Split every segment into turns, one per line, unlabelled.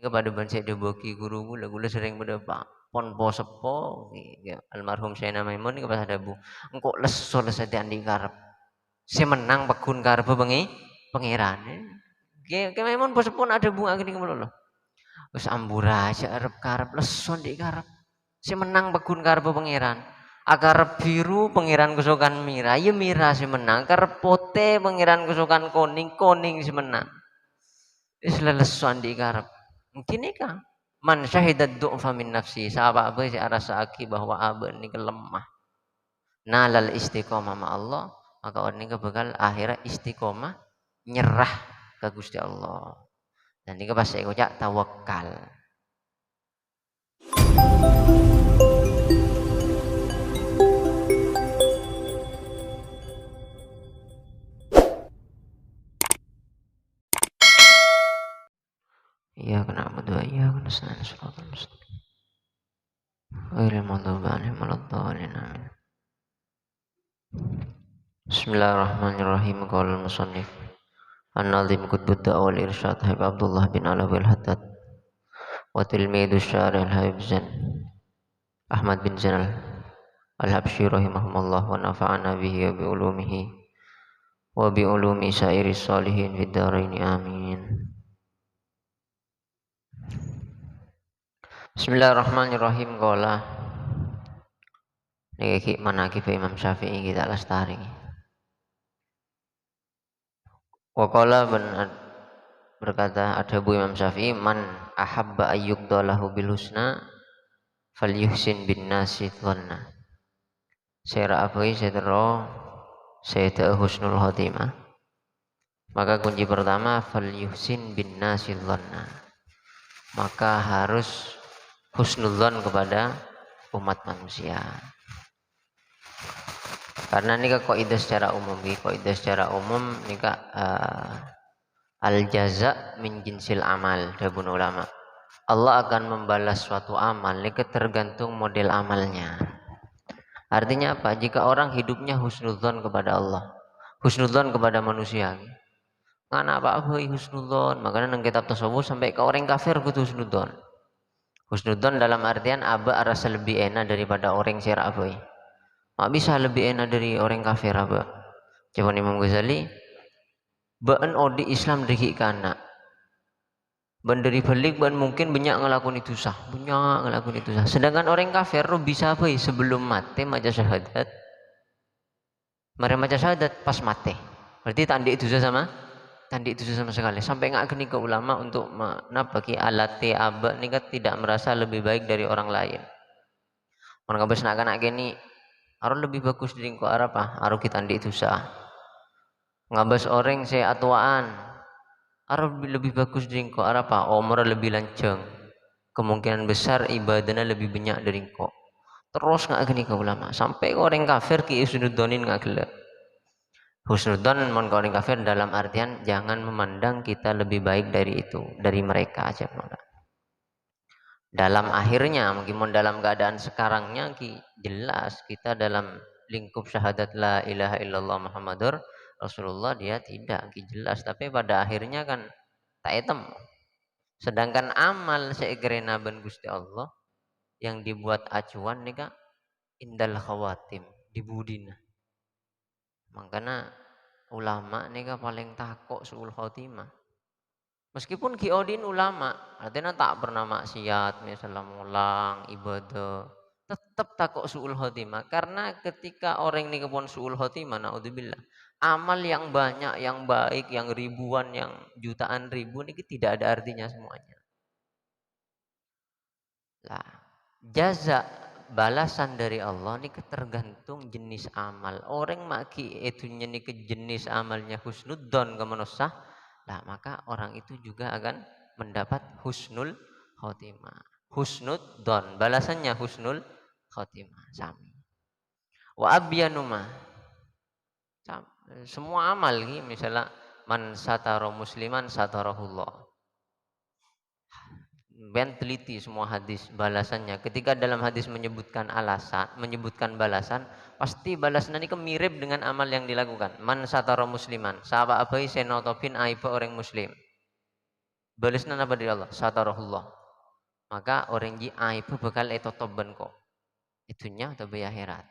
kepada banyak deboki guru gula sering pada pak pon po sepo almarhum Syekh Maimun ini kepada bu engkau leso lesati andi karep si menang pegun karep bengi pangeran ke Maimun po sepo ada bunga gini kemulo loh wis ambura aja arep karep leso di karep si menang pegun karep pangeran akar biru pangeran kesukaan mira ya mira si menang karep pote pangeran kesukaan koning koning si menang wis leso andi karep mungkin kah man syahidat du'fa min nafsi sahabat apa si arasaaki bahwa abe ini lemah nalal istiqomah ma Allah maka orang ini bakal akhirnya istiqomah nyerah ke Gusti Allah dan ini pas saya ucap tawakal. Iya kenapa doa iya kena sana suratul mustaqim ghairil maghdubi alaihim waladdallin amin. Bismillahirrahmanirrahim. Qala al-musannif An-Nazim Qutbud Da'wal Irsyad Habib Abdullah bin Alawi al-Haddad wa tilmidu syari' al-Habib Zain Ahmad bin Zainal al-Habsyi rahimahumullah wa nafa'ana bihi wa bi ulumihi wa bi ulumi sairi salihin fid dharain amin. Bismillahirrahmanirrahim. Qala niki manaqib Imam Syafi'i kita lestari. Wa qala berkata ada Bu Imam Syafi'i man ahabba ayyuqdalahu bil husna falyuhsin bin nasi dhanna. Saya abai saya husnul khotimah. Maka kunci pertama falyuhsin bin nasi dhanna. Maka harus husnudzon kepada umat manusia. Karena ini kaidah secara umum, ini al jaza min jinsil amal dabun ulama. Allah akan membalas suatu amal ini tergantung model amalnya. Artinya apa? Jika orang hidupnya husnudzon kepada Allah, husnudzon kepada manusia. Ngana apa husnudzon? Makanya nang kitab tasawuf sampai ke orang kafir kudu husnudzon. Husnudzon dalam artian aba rasa lebih enak daripada orang syara apa? Mak bisa lebih enak dari orang kafir apa? Coba Imam Ghazali, ban odi Islam deki kana. Ban dari balik ban mungkin banyak ngelakuin itu sah, Sedangkan orang kafir bisa apa? Sebelum mati maca syahadat. Mari maca syahadat pas mati. Berarti tanda itu sama sekali. Sampai nggak gini ke ulama untuk menapaki alat aba ini kan tidak merasa lebih baik dari orang lain. Orang kabeh nak gini, harus lebih bagus dari kau apa? Harus kita tanda itu sah. Ngabas orang saya atuaan, harus lebih bagus dari kau apa? Umur lebih lanceng. Kemungkinan besar ibadahnya lebih banyak dari kau. Terus nggak gini ke ulama. Sampai orang kafir ki husnudonin nggak gelap. Husnudzon mon orang kafir dalam artian jangan memandang kita lebih baik dari itu, dari mereka aja. Dalam akhirnya mungkin dalam keadaan sekarangnya jelas kita dalam lingkup syahadat la ilaha illallah Muhammadur Rasulullah dia tidak jelas, tapi pada akhirnya kan tak etem. Sedangkan amal seegrena ben Gusti Allah yang dibuat acuan nih kak indal khawatim dibudina. Makanya ulama nih paling takut suul khotimah. Meskipun Odin ulama, artinya tak pernah maksiat, misalnya mulang, ibadah, tetap takut suul khotimah. Karena ketika orang ini kepon suul khotimah, naudzubillah, amal yang banyak, yang baik, yang ribuan, yang jutaan ribu ini tidak ada artinya semuanya. Lah, jaza balasan dari Allah ini tergantung jenis amal. Orang maki itu nih ke jenis amalnya husnudzon ke manusia, lah maka orang itu juga akan mendapat husnul khotimah. Husnudzon balasannya husnul khotimah sami. Wa abyanuma semua amal ini misalnya man satara musliman satarahullah. Ben teliti semua hadis balasannya. Ketika dalam hadis menyebutkan balasan, pasti balasan ini mirip dengan amal yang dilakukan. Man satara musliman, sahabat abai senotopin aiba orang muslim. Balasnya apa dari Allah? Satarahullah. Maka orang ji aib bakal etotoban kok. Itunya atau be akhirat.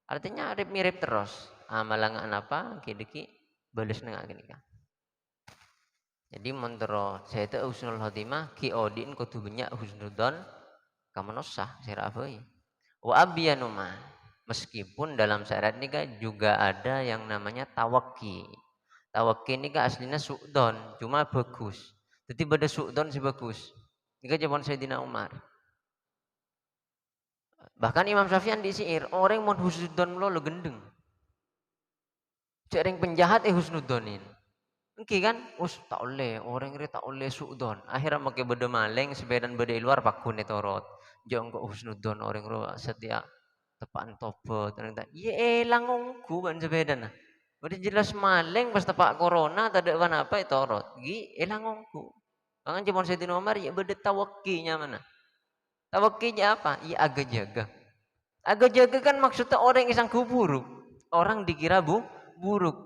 Artinya mirip terus. Amalangan apa? Kidiki balas nengak gini kan. Jadi mentero saya itu husnul khotimah ki odin kudu banyak husnudon kamu nosah sira apa ya. Wa abiyanuma. Meskipun dalam syarat ini kan juga ada yang namanya tawakki. Tawakki ini kan aslinya su'don, cuma bagus. Jadi pada su'don sih bagus. Ini kan zaman Sayyidina Umar. Bahkan Imam Syafi'an di syair, orang mau husnudon lo gendeng. Cek penjahat husnudonin. Oke kan, tak oleh, orang ini tak oleh su'don. Akhirnya makai beda maling, sebedan beda luar pakun itu rot. Jangan kok husnudon orang ro setia tepaan tobat. Ya elang ngongku ban sebedan. Udah jelas maling pas tepak corona, tak ada apa itu rot. Elang ngongku. Bahkan zaman Sayyidina Umar ya beda tawakkinya mana. Tawakkinya apa? Ya agak jaga. Agak jaga kan maksudnya orang yang sanggup buruk. Orang dikira buruk.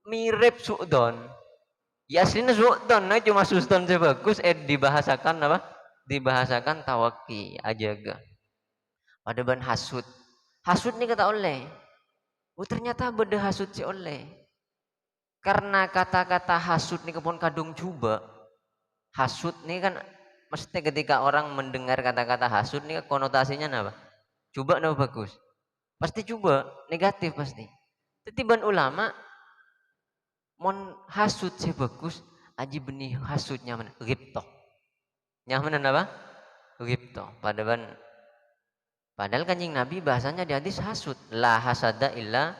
Mirip su'don. Ya aslinya su'don, nah cuma su'don sebagus dibahasakan apa? Dibahasakan tawakki, ajaga. Pada ban hasud. Hasud nih kata oleh. Oh ternyata beda hasud si oleh. Karena kata-kata hasud nih kepon kadung coba. Hasud nih kan mesti ketika orang mendengar kata-kata hasud nih konotasinya apa? Coba nama bagus. Pasti coba, negatif pasti. Tetiban ulama mon hasud si bagus, aji benih hasudnya mana? Ghibtoh. Nyaman apa? Ghibtoh. Padahal kanjing Nabi bahasanya di hadis hasud. La hasada illa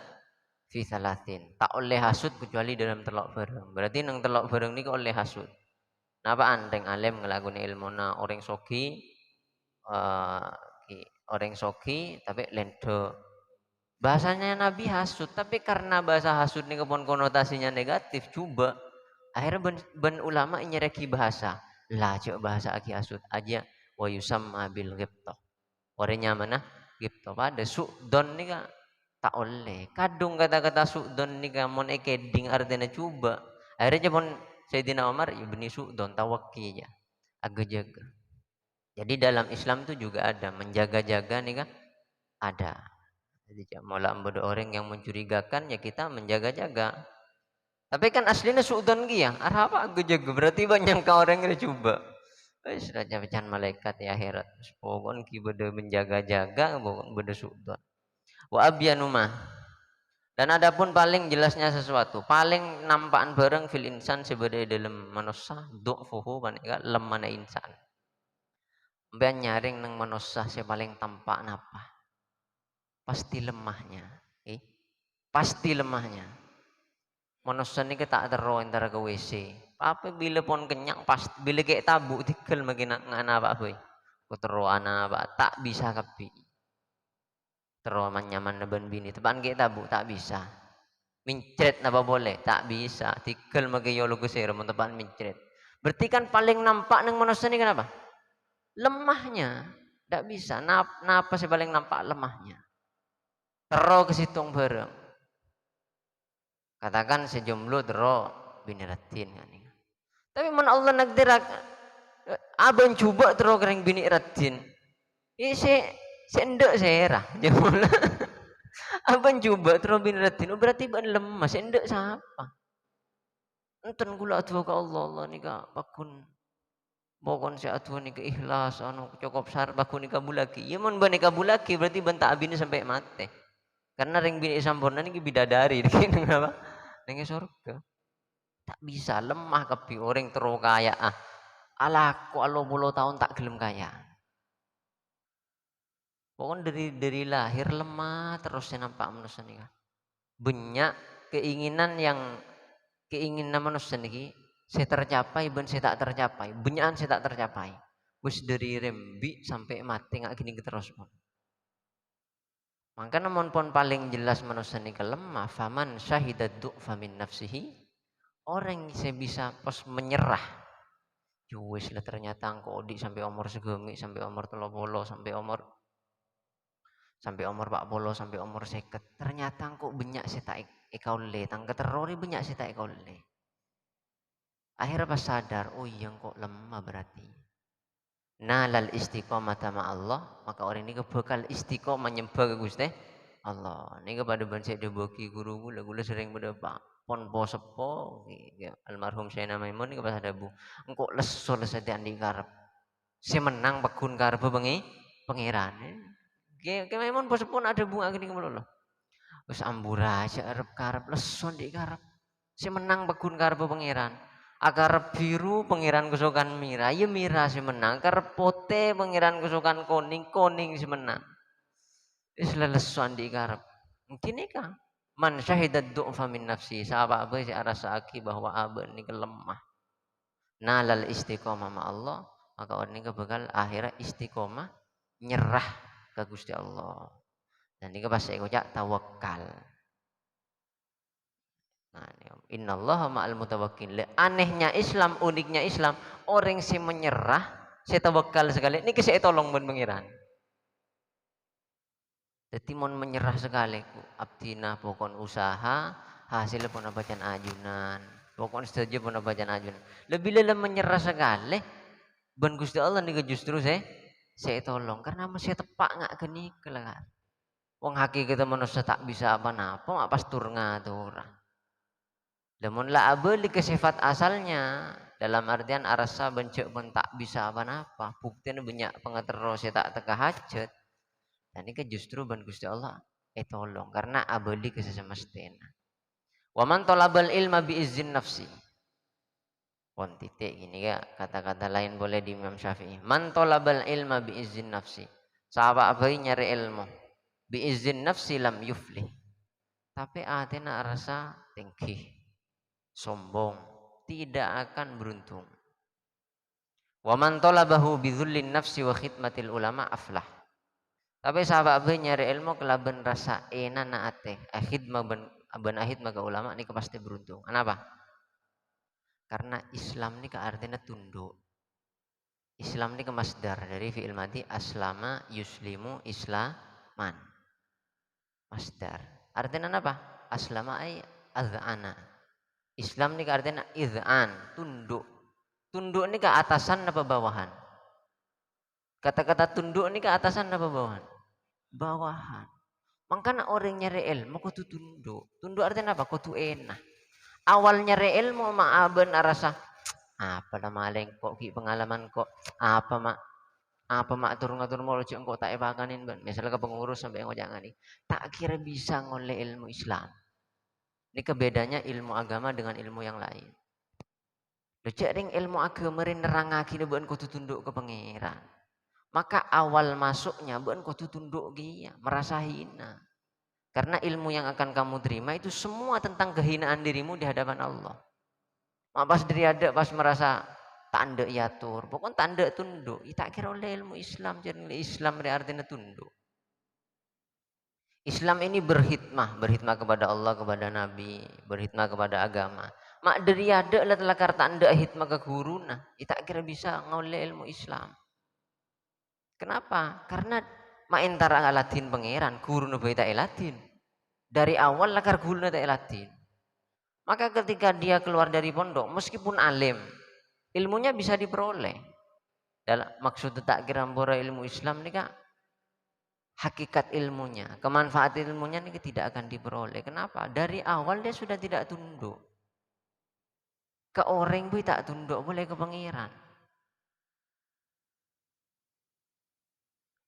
fi salatin. Tak oleh hasud kecuali dalam telok bareng. Berarti nang telok bareng ni oleh hasud. Napa anteng alim ngelakoni ilmu na orang soki uh, orang soki tapi lento. Bahasanya Nabi hasud, tapi karena bahasa hasud ini kepon konotasinya negatif, coba akhirnya ben ulama nyereki bahasa. Lah cok bahasa aki hasud aja wa yusamma bil ghibtah. Orangnya mana? Ghibtah. Pada su'don nih kak tak oleh. Kadung kata-kata su'don nih kak mon ekeding artinya coba. Akhirnya pun Sayyidina Umar ya beni su'don tawakki ya. Agak jaga. Jadi dalam Islam itu juga ada menjaga-jaga nih kak ada. Jadi malah ada orang yang mencurigakan ya kita menjaga-jaga. Tapi kan aslinya suudon ya. Arah apa aku jaga berarti banyak kau orang yang coba. Sudah pecahan malaikat ya akhirat. Pokon ki beda menjaga-jaga pokon beda suudon. Wa abyanumah. Dan adapun paling jelasnya sesuatu, paling nampakan bareng fil insan sebagai dalam manusia du'fuhu panika lemana insan. Mbak nyaring nang manusia saya paling tampak napa? Pasti lemahnya. Pasti lemahnya. Manusia ini tak terus antara ke WC. Apa bila pun kenyang pasti bila kayak tabuk tikel makin ngana apa boy. Kutero ana apa tak bisa kapi. Terus nyaman naban bini tepan kayak tabuk tak bisa. Mincret napa boleh tak bisa. Tikel makin yolo kusir mun tepan mincret. Berarti kan paling nampak nang manusia ini kenapa? Lemahnya. Tak bisa. Napa sih paling nampak lemahnya? Terus ke situng bareng. Katakan sejumlah terus biniratin kan. Tapi mana Allah nagdirak abang coba terus kering bini ratin. Ini si endek saya jemula. Abang coba terus bini ratin. Berarti ban lemah. Si endek siapa? Enten gula atuh ke Allah nih kak bakun. Bokon si atuh nih ke ikhlas anu cukup sar bakun nih kabulaki. Ya mon bani kabulaki berarti ban tak abini sampai mati. Karena ring bini sampurna ini bidadari. Kenapa? Ning surga. Tak bisa lemah kepi orang terus kaya alaku alo puluh tahun tak gelem kaya. Pokoknya dari lahir lemah terus nampak manusia nih. Banyak keinginan manusia nih saya tercapai ben saya tak tercapai. Banyakan saya tak tercapai. Wis dari rembi sampai mati nggak gini terus pun. Maka namun pun paling jelas manusia nih lemah. Faman syahidat famin nafsihi. Orang yang saya bisa pas menyerah. Wis lah ternyata engkau di sampai umur segemi, sampai umur 30, sampai umur 40, sampai umur 50. Ternyata engkau banyak sih tak ikaule, tang keterori banyak sih tak ikaule. Akhirnya pas sadar, oh iya kok lemah berarti. Nalal istiqomah sama Allah, maka orang ini bakal istiqomah menyembah ke Gusti Allah. Ini kepada bansek debaki guru gula sering pada pak pon po sepo almarhum Sayyidina Maimun ini pas ada bu engkau leso lesati andi karep si menang pegun karep bengi pangeran ke Maimun po sepo ada bunga gini kemulo terus amburaja arep karep leso di karep si menang pegun karep pangeran akar biru pangeran kesukaan mira ya mira si menang akar pote pangeran kesukaan koning si menang wis lelesuan di karep mungkin kan man syahidat du'fa min nafsi sahabat abe si arasaki bahwa abe ini lemah nalal istiqomah ma Allah maka orang ini bakal akhirnya istiqomah nyerah ke Gusti Allah dan ini pas saya ucap tawakal. Nah, innallaha ma'al mutawakkil. Anehnya Islam, uniknya Islam, orang si menyerah, si tawakal sekali, ini saya tolong ben pengiran. Jadi mon menyerah sekali, abdina pokon usaha, hasilnya pun bacaan ajunan, pokon setuju pun bacaan ajunan. Lebih lelah menyerah sekali, ben Gusti Allah nih justru saya tolong karena masih tepak nggak geni kelar. Wong hakikat manusia tak bisa apa-apa, mak pas tur ngatur. Lamun la abeli ke sifat asalnya dalam artian arasa bencuk pun tak bisa apa-apa buktinya banyak pengeterus tak teka hajat dan ini justru ban Gusti Allah tolong karena abeli ke sesemestena wa man talabal ilma bi izin nafsi pon titik ini ya kata-kata lain boleh di Imam Syafi'i man talabal ilma bi izin nafsi sahabat abai nyari ilmu bi izin nafsi lam yuflih tapi atina rasa tinggi sombong, tidak akan beruntung. Wa man talabahu bidzullin nafsi wa khidmatil ulama aflah. Tapi sahabat abah nyari ilmu kelaban rasa enak naate, khidmah ben khidmah ke ulama ini pasti beruntung. Kenapa? Karena Islam ini ke artinya tunduk. Islam ini ke masdar dari fi'il madi aslama yuslimu islaman. Masdar. Artinya apa? Aslama ay adz'ana. Islam ini artinya iz'an, tunduk. Tunduk ini ke atasan apa bawahan? Kata-kata tunduk ini ke atasan apa bawahan? Bawahan. Makanya orang nyari ilmu kudu tunduk. Tunduk artinya apa? Kudu enak. Awal nyari ilmu ma'aben arasa apa lah maling kok ki pengalaman kok apa mak turun ngatur mau cek kok tak epakanin ban misalnya ke pengurus sampai jangan nih tak kira bisa ngoleh ilmu Islam ini kebedanya ilmu agama dengan ilmu yang lain. Lejak ring ilmu agama ring nerangake bukan kudu tunduk ke pangeran. Maka awal masuknya bukan kudu tunduk dia, merasa hina. Karena ilmu yang akan kamu terima itu semua tentang kehinaan dirimu di hadapan Allah. Mak pas diri ada pas merasa tanda iatur, pokoknya tanda tunduk. Tak kira oleh ilmu Islam jadi Islam artinya tunduk. Islam ini berhikmah kepada Allah, kepada Nabi, berhikmah kepada agama. Mak dari ada lah telah kata anda hikmah ke guru nah, tak kira bisa ngoleh ilmu Islam. Kenapa? Karena mak entara ngalatin pangeran, guru nabi tak elatin. Dari awal lakar guru tak elatin. Maka ketika dia keluar dari pondok, meskipun alim, ilmunya bisa diperoleh. Dalam maksud tak kira ilmu Islam ini kak hakikat ilmunya, kemanfaat ilmunya ini tidak akan diperoleh. Kenapa? Dari awal dia sudah tidak tunduk. Ke orang pun tak tunduk boleh ke pangeran.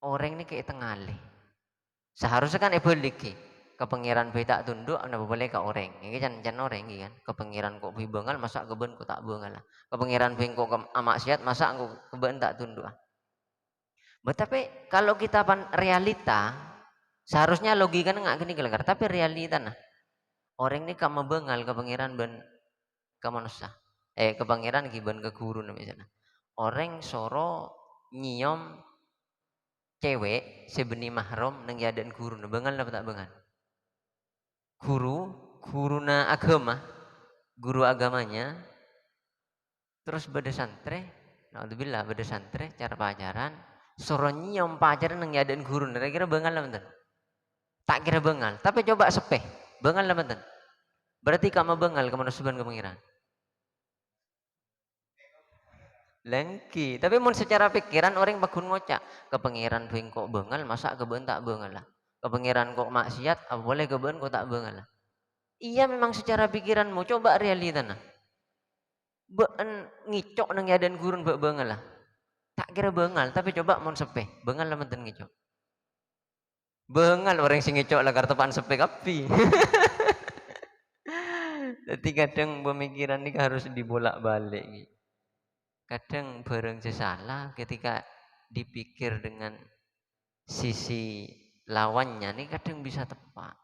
Orang ini kayak tengalih. Seharusnya kan balik ke pangeran pun tak tunduk, kenapa boleh ke orang? Ini jangan orang ini kan. Ke pangeran kok pun bengal, masa keben kok tak bengal lah. Ke pangeran pun kok maksiat, masa kok keben tak tunduk. Tapi kalau kita realita, seharusnya logika nggak gini kelengar. Tapi realita nah, orang ini kamu bengal ke pangeran ben ke manusia. Ke pangeran giban ke guru misalnya. Orang soro nyiom cewek sebeni mahram nang yadan guru bengal apa tak bengal? Guru na agama, guru agamanya terus beda santre, naudzubillah beda santre cara pacaran, soro nyiom pacaran nang yadan guru kira-kira bengal apa tak kira bengal, tapi coba sepeh, bengal apa Berarti kamu bengal ke manusia ke pangeran. Lengki. Tapi mun secara pikiran orang bakun ngocak. Ke pangeran tuing kok bengal, masa keben tak bengal lah. Ke pangeran kok maksiat, apa boleh keben kok tak bengal lah. Iya memang secara pikiranmu, coba realita nah. Been ngicok nang yadan gurun be bengal lah. Tak kira bengal, tapi coba mun sepe. Bengal lah menten ngicok. Bengal orang sing ngicok lah kartepan sepe kapi. Jadi kadang pemikiran ini harus dibolak-balik. Kadang bareng salah ketika dipikir dengan sisi lawannya nih kadang bisa tepat.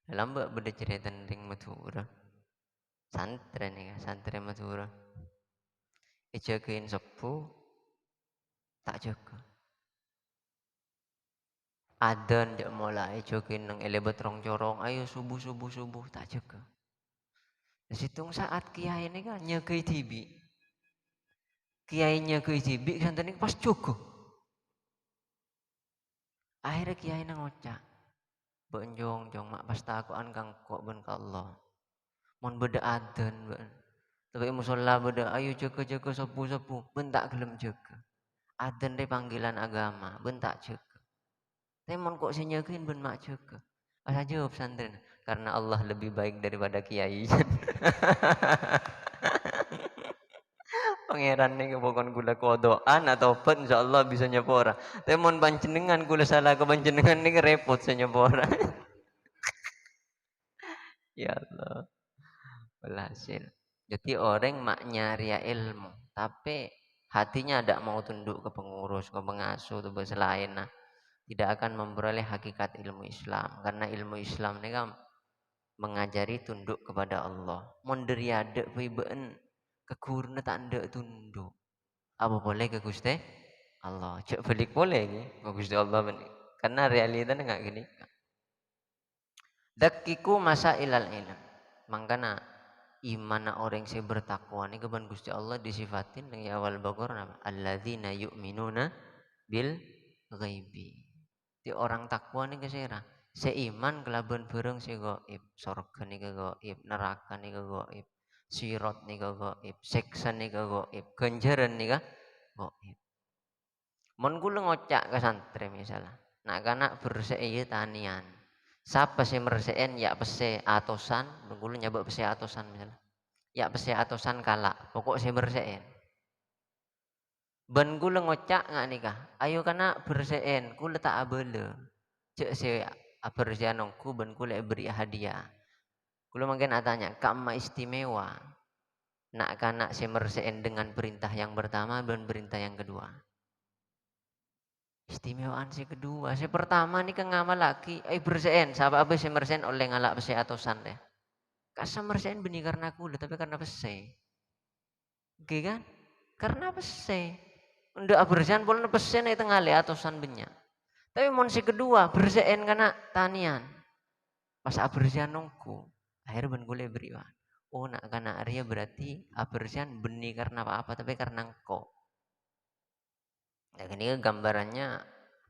Dalam mbak beda cerita ring Madura, santren nih santren Madura. Ijagain sepuh tak jaga. Adan jak mulai jagain nang elebet rong corong, ayo subuh subuh subuh tak jaga. Situng saat kiai ini kan nyagai tibi. Kiai nyagai tibi santren ini pas jaga. Akhirnya kiai nang ngocak. Benjong jong mak pas takoan kang kok ben ka Allah. Mon beda adan ben. Tapi musola beda ayo jaga-jaga sepuh-sepuh ben tak gelem jaga. Adan deh panggilan agama ben tak jaga. Tapi mon kok senyagain ben mak jaga. Asa jawab santren karena Allah lebih baik daripada kiai. Pangeran nih bukan gula kodoan atau pen insyaallah bisa nyepora. Tapi mon panjenengan gula salah ke panjenengan nih repot senyepora. Ya Allah. Berhasil. Jadi orang maknya ria ilmu, tapi hatinya tidak mau tunduk ke pengurus, ke pengasuh, atau selain. Nah, tidak akan memperoleh hakikat ilmu Islam. Karena ilmu Islam ini kan mengajari tunduk kepada Allah. Monderi ada pibeen kekurna tak ada tunduk. Apa boleh ke Gusti Allah? Cek balik boleh ke Gusti Allah benih. Karena realitanya nggak gini. Dakiku masa ilal ilm. Mangkana iman orang yang bertakwa ni keban Gusti Allah disifatin dengan awal Baqarah nama alladzina yu'minuna bil ghaibi. Di orang takwa ni kesera seiman kelaban bareng si gaib, surga ni ke gaib, neraka ni ke gaib, sirat ni ke gaib, siksa ni ke gaib, ganjaran ni ke gaib. Mun kula ngocak ke santri misalnya, nak kanak bersei tanian. Siapa sih mersein ya pese atosan, kula nyabak pese atosan misalnya. Ya pese atosan kalak, pokok saya bersein. Ben kula ngocak nggak nikah. Ayo kana bersein, kula tak abele. Cek saya berjanongku ben kula beri hadiah. Kula mungkin tanya, kak istimewa. Nak kana saya mersein dengan perintah yang pertama dan perintah yang kedua. Istimewaan si kedua. Si pertama nih kan ngamal lagi. Bersein, sahabat apa saya mersein oleh ngalak pese atosan deh. Kasa mersein benih karena kula tapi karena pese. Oke kan? Karena pese. Ndak bersihan pun pesen itu ngali atusan banyak. Tapi mon si kedua bersihan karena tanian. Pas abersihan nongku. Akhirnya ben gue beriwan. Oh nak karena Arya berarti abersihan benih karena apa-apa tapi karena engkau. Nah ini gambarannya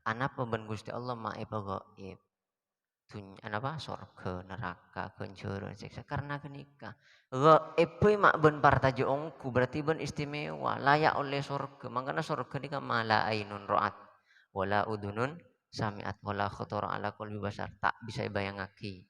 anak pemben Gusti Allah ma'ib gaib. Apa surga neraka kencur siksa karena kenikah gaib mak ben partajo ongku berarti ben istimewa layak oleh surga makanya surga ini kan mala ainun ro'at wala udunun sami'at wala khatara ala qalbi basar tak bisa bayangake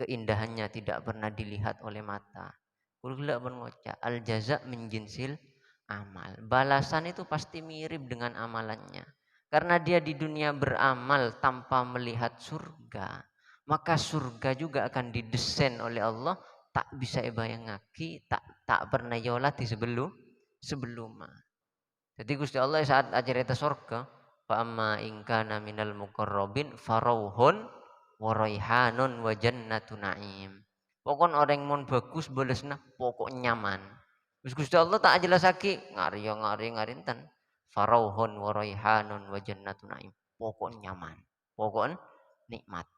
keindahannya tidak pernah dilihat oleh mata kula ben ngoca al jaza min jinsil amal balasan itu pasti mirip dengan amalannya karena dia di dunia beramal tanpa melihat surga maka surga juga akan didesain oleh Allah tak bisa bayangake tak pernah yolat di sebelum. Jadi Gusti Allah saat ajarita surga fa amma in kana minal muqarrabin farauhun wa raihanun wa jannatu na'im. Pokok orang mon bagus bolesna pokok nyaman. Terus Gusti Allah tak jelasake ngari ngarinten farauhun wa raihanun wa jannatu na'im. Pokok nyaman. Pokok nikmat.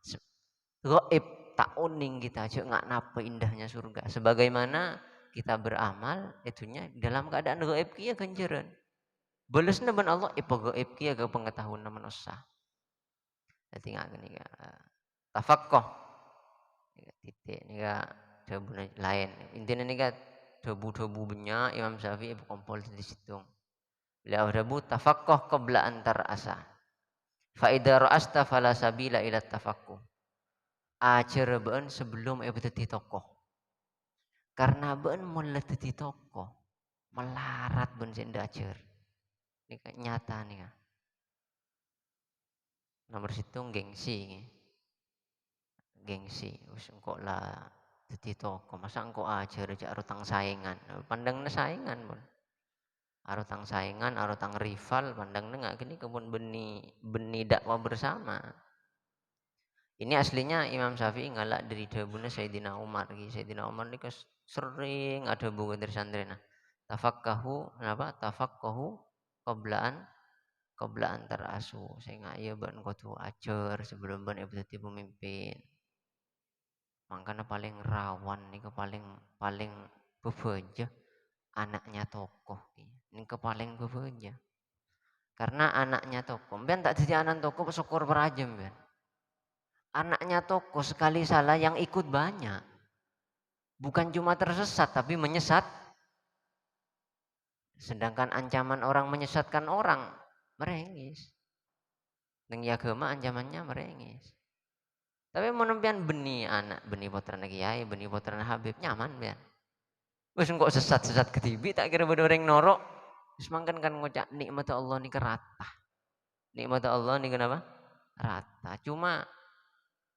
Gaib tak uning kita aja nggak napa indahnya surga. Sebagaimana kita beramal itunya dalam keadaan gaib kia ganjaran. Balesna ban Allah ipa gaib kia ke pengetahuan naman usah. Jadi nggak gini ya. Tafakkoh. Titik ini ya jawaban lain. Intinya ini kan debu-debu banyak Imam Syafi'i berkumpul di situ. Beliau debu tafaqqah qabla antar asa. Fa idza ra'asta fala sabila ila tafaqquh. Ajar beun sebelum dadi tokoh. Karena beun mun dadi tokoh melarat beun sing ajar. Ini nyata nih. Nomor situng gengsi. Gengsi. Wis engko lah dadi tokoh. Masa engko ajar aja arutang saingan. Pandangnya saingan pun. Arutang saingan, arutang rival, pandangnya nggak gini kebun benih dakwah bersama. Ini aslinya Imam Syafi'i ngalak dari dahulunya Sayyidina Umar. Sayyidina Umar ini sering ada buku dari santrina. Tafakkahu, kenapa? Tafakkahu koblaan terasu. Saya nggak iya ban kudu ajar sebelum ban ibu jadi pemimpin. Makanya paling rawan nih paling bebeja anaknya tokoh. Ini paling bebeja. Karena anaknya tokoh. Ben tak jadi anak tokoh syukur perajem ben. Anaknya tokoh sekali salah yang ikut banyak. Bukan cuma tersesat tapi menyesat. Sedangkan ancaman orang menyesatkan orang merengis. Neng agama ancamannya merengis. Tapi menempian benih anak, benih putra kiai, benih putra Habib nyaman ben. Wis kok sesat-sesat ketibi tak kira bodo orang norok. Wis mangkan kan ngocak nikmat Allah ni kerata. Nikmat Allah ni kenapa? Rata. Cuma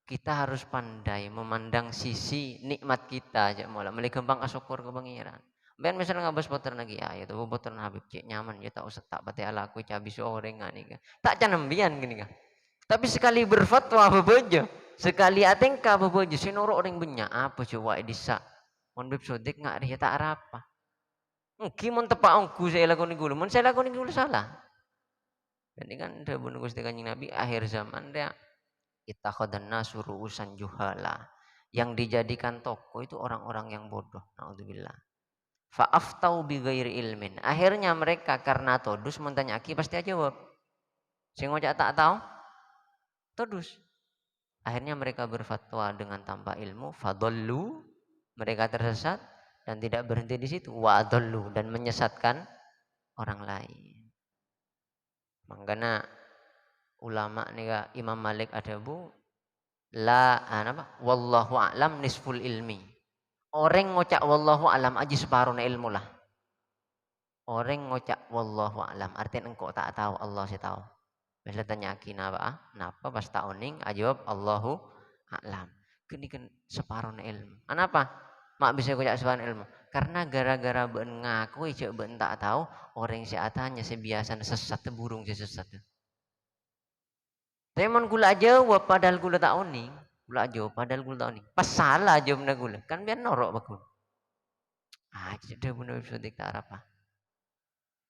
kita harus pandai memandang sisi nikmat kita aja malah mulai gampang syukur ke pangeran. Ben misalnya ngabas putra lagi ya itu putra Habib cek nyaman ya tak usah tak pati ala aku cabi sore nih kan. Tak canembian gini kan. Tapi sekali berfatwa bebejo, sekali atengka bebejo sinoro orang banyak apa coba edisa. Mon beb sodik nggak dia tak apa. Mungkin mon tepak ongku saya lakukan gulu, mon saya lakukan gulu salah. Jadi kan udah bunuh Gusti Kanjeng Nabi akhir zaman dia ittakhadhan nasu ru'usan juhala. Yang dijadikan tokoh itu orang-orang yang bodoh. Naudzubillah. Fa'aftau bighairi ilmin. Akhirnya mereka karena todus mentanya aki pasti aja jawab. Sing ngocak tak tahu todus. Akhirnya mereka berfatwa dengan tanpa ilmu, fadallu, mereka tersesat dan tidak berhenti di situ, wa adallu dan menyesatkan orang lain. Makanya ulama nih Imam Malik ada bu wallahu a'lam nisful ilmi. Orang ngocak wallahu a'lam aja separuh ilmu lah. Orang ngocak wallahu a'lam artinya engkau tak tahu Allah sih tahu. Biasa tanya kenapa? Kenapa pas tak oning ajawab Allahu a'lam. Kini kan separuh ilmu. Kenapa? Mak bisa ngocak separuh ilmu. Karena gara-gara ben ngaku cek ben tak tahu orang si atanya sebiasa sesat burung si sesat. Tapi mon gula jawab padahal gula tak oning. Gula jawab padahal gula tak oning. Pas salah jawabnya gula. Kan biar norok bakul. Jadi benar episode tak apa.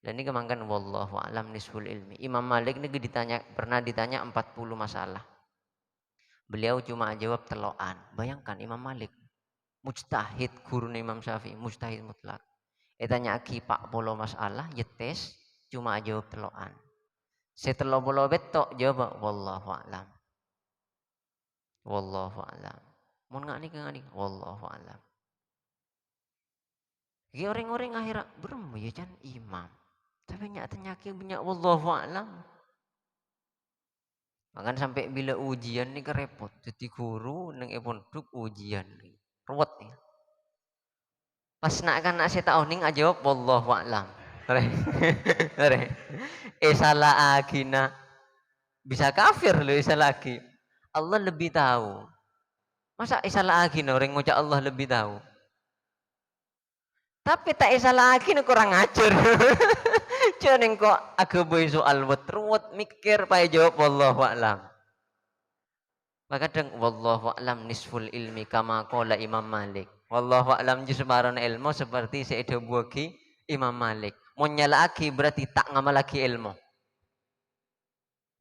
Dan ini kemangkan wallahu alam nisful ilmi. Imam Malik ini pernah ditanya 40 masalah. Beliau cuma jawab teloan. Bayangkan Imam Malik mujtahid guru Imam Syafi'i, mujtahid mutlak. Tanya aki pak polo masalah, yetes cuma jawab teloan. Setelah polo betok jawab wallahu alam. Wallahu alam. Mun ngak nih wallahu alam. Ki orang-orang akhirat berem ya kan imam. Tapi nyatanya banyak wallahu a'lam. Makan sampai bila ujian nih kerepot. Jadi guru neng pondok ujian nih. Ruwet nih. Pas nak kan nak saya tahu ning jawab wallahu a'lam. Re. Salah agina. Bisa kafir loh salah lagi. Allah lebih tahu. Masa salah agina orang ngucap Allah lebih tahu. Tapi tak salah lagi kurang ajar. Jangan kok agak boy soal ruwet mikir pakai jawab wallahu a'lam. Maka kadang wallahu a'lam nisful ilmi kama qala Imam Malik. Wallahu a'lam separuh ilmu seperti seedo buaki Imam Malik. Mau nyalaki berarti tak ngamal lagi ilmu.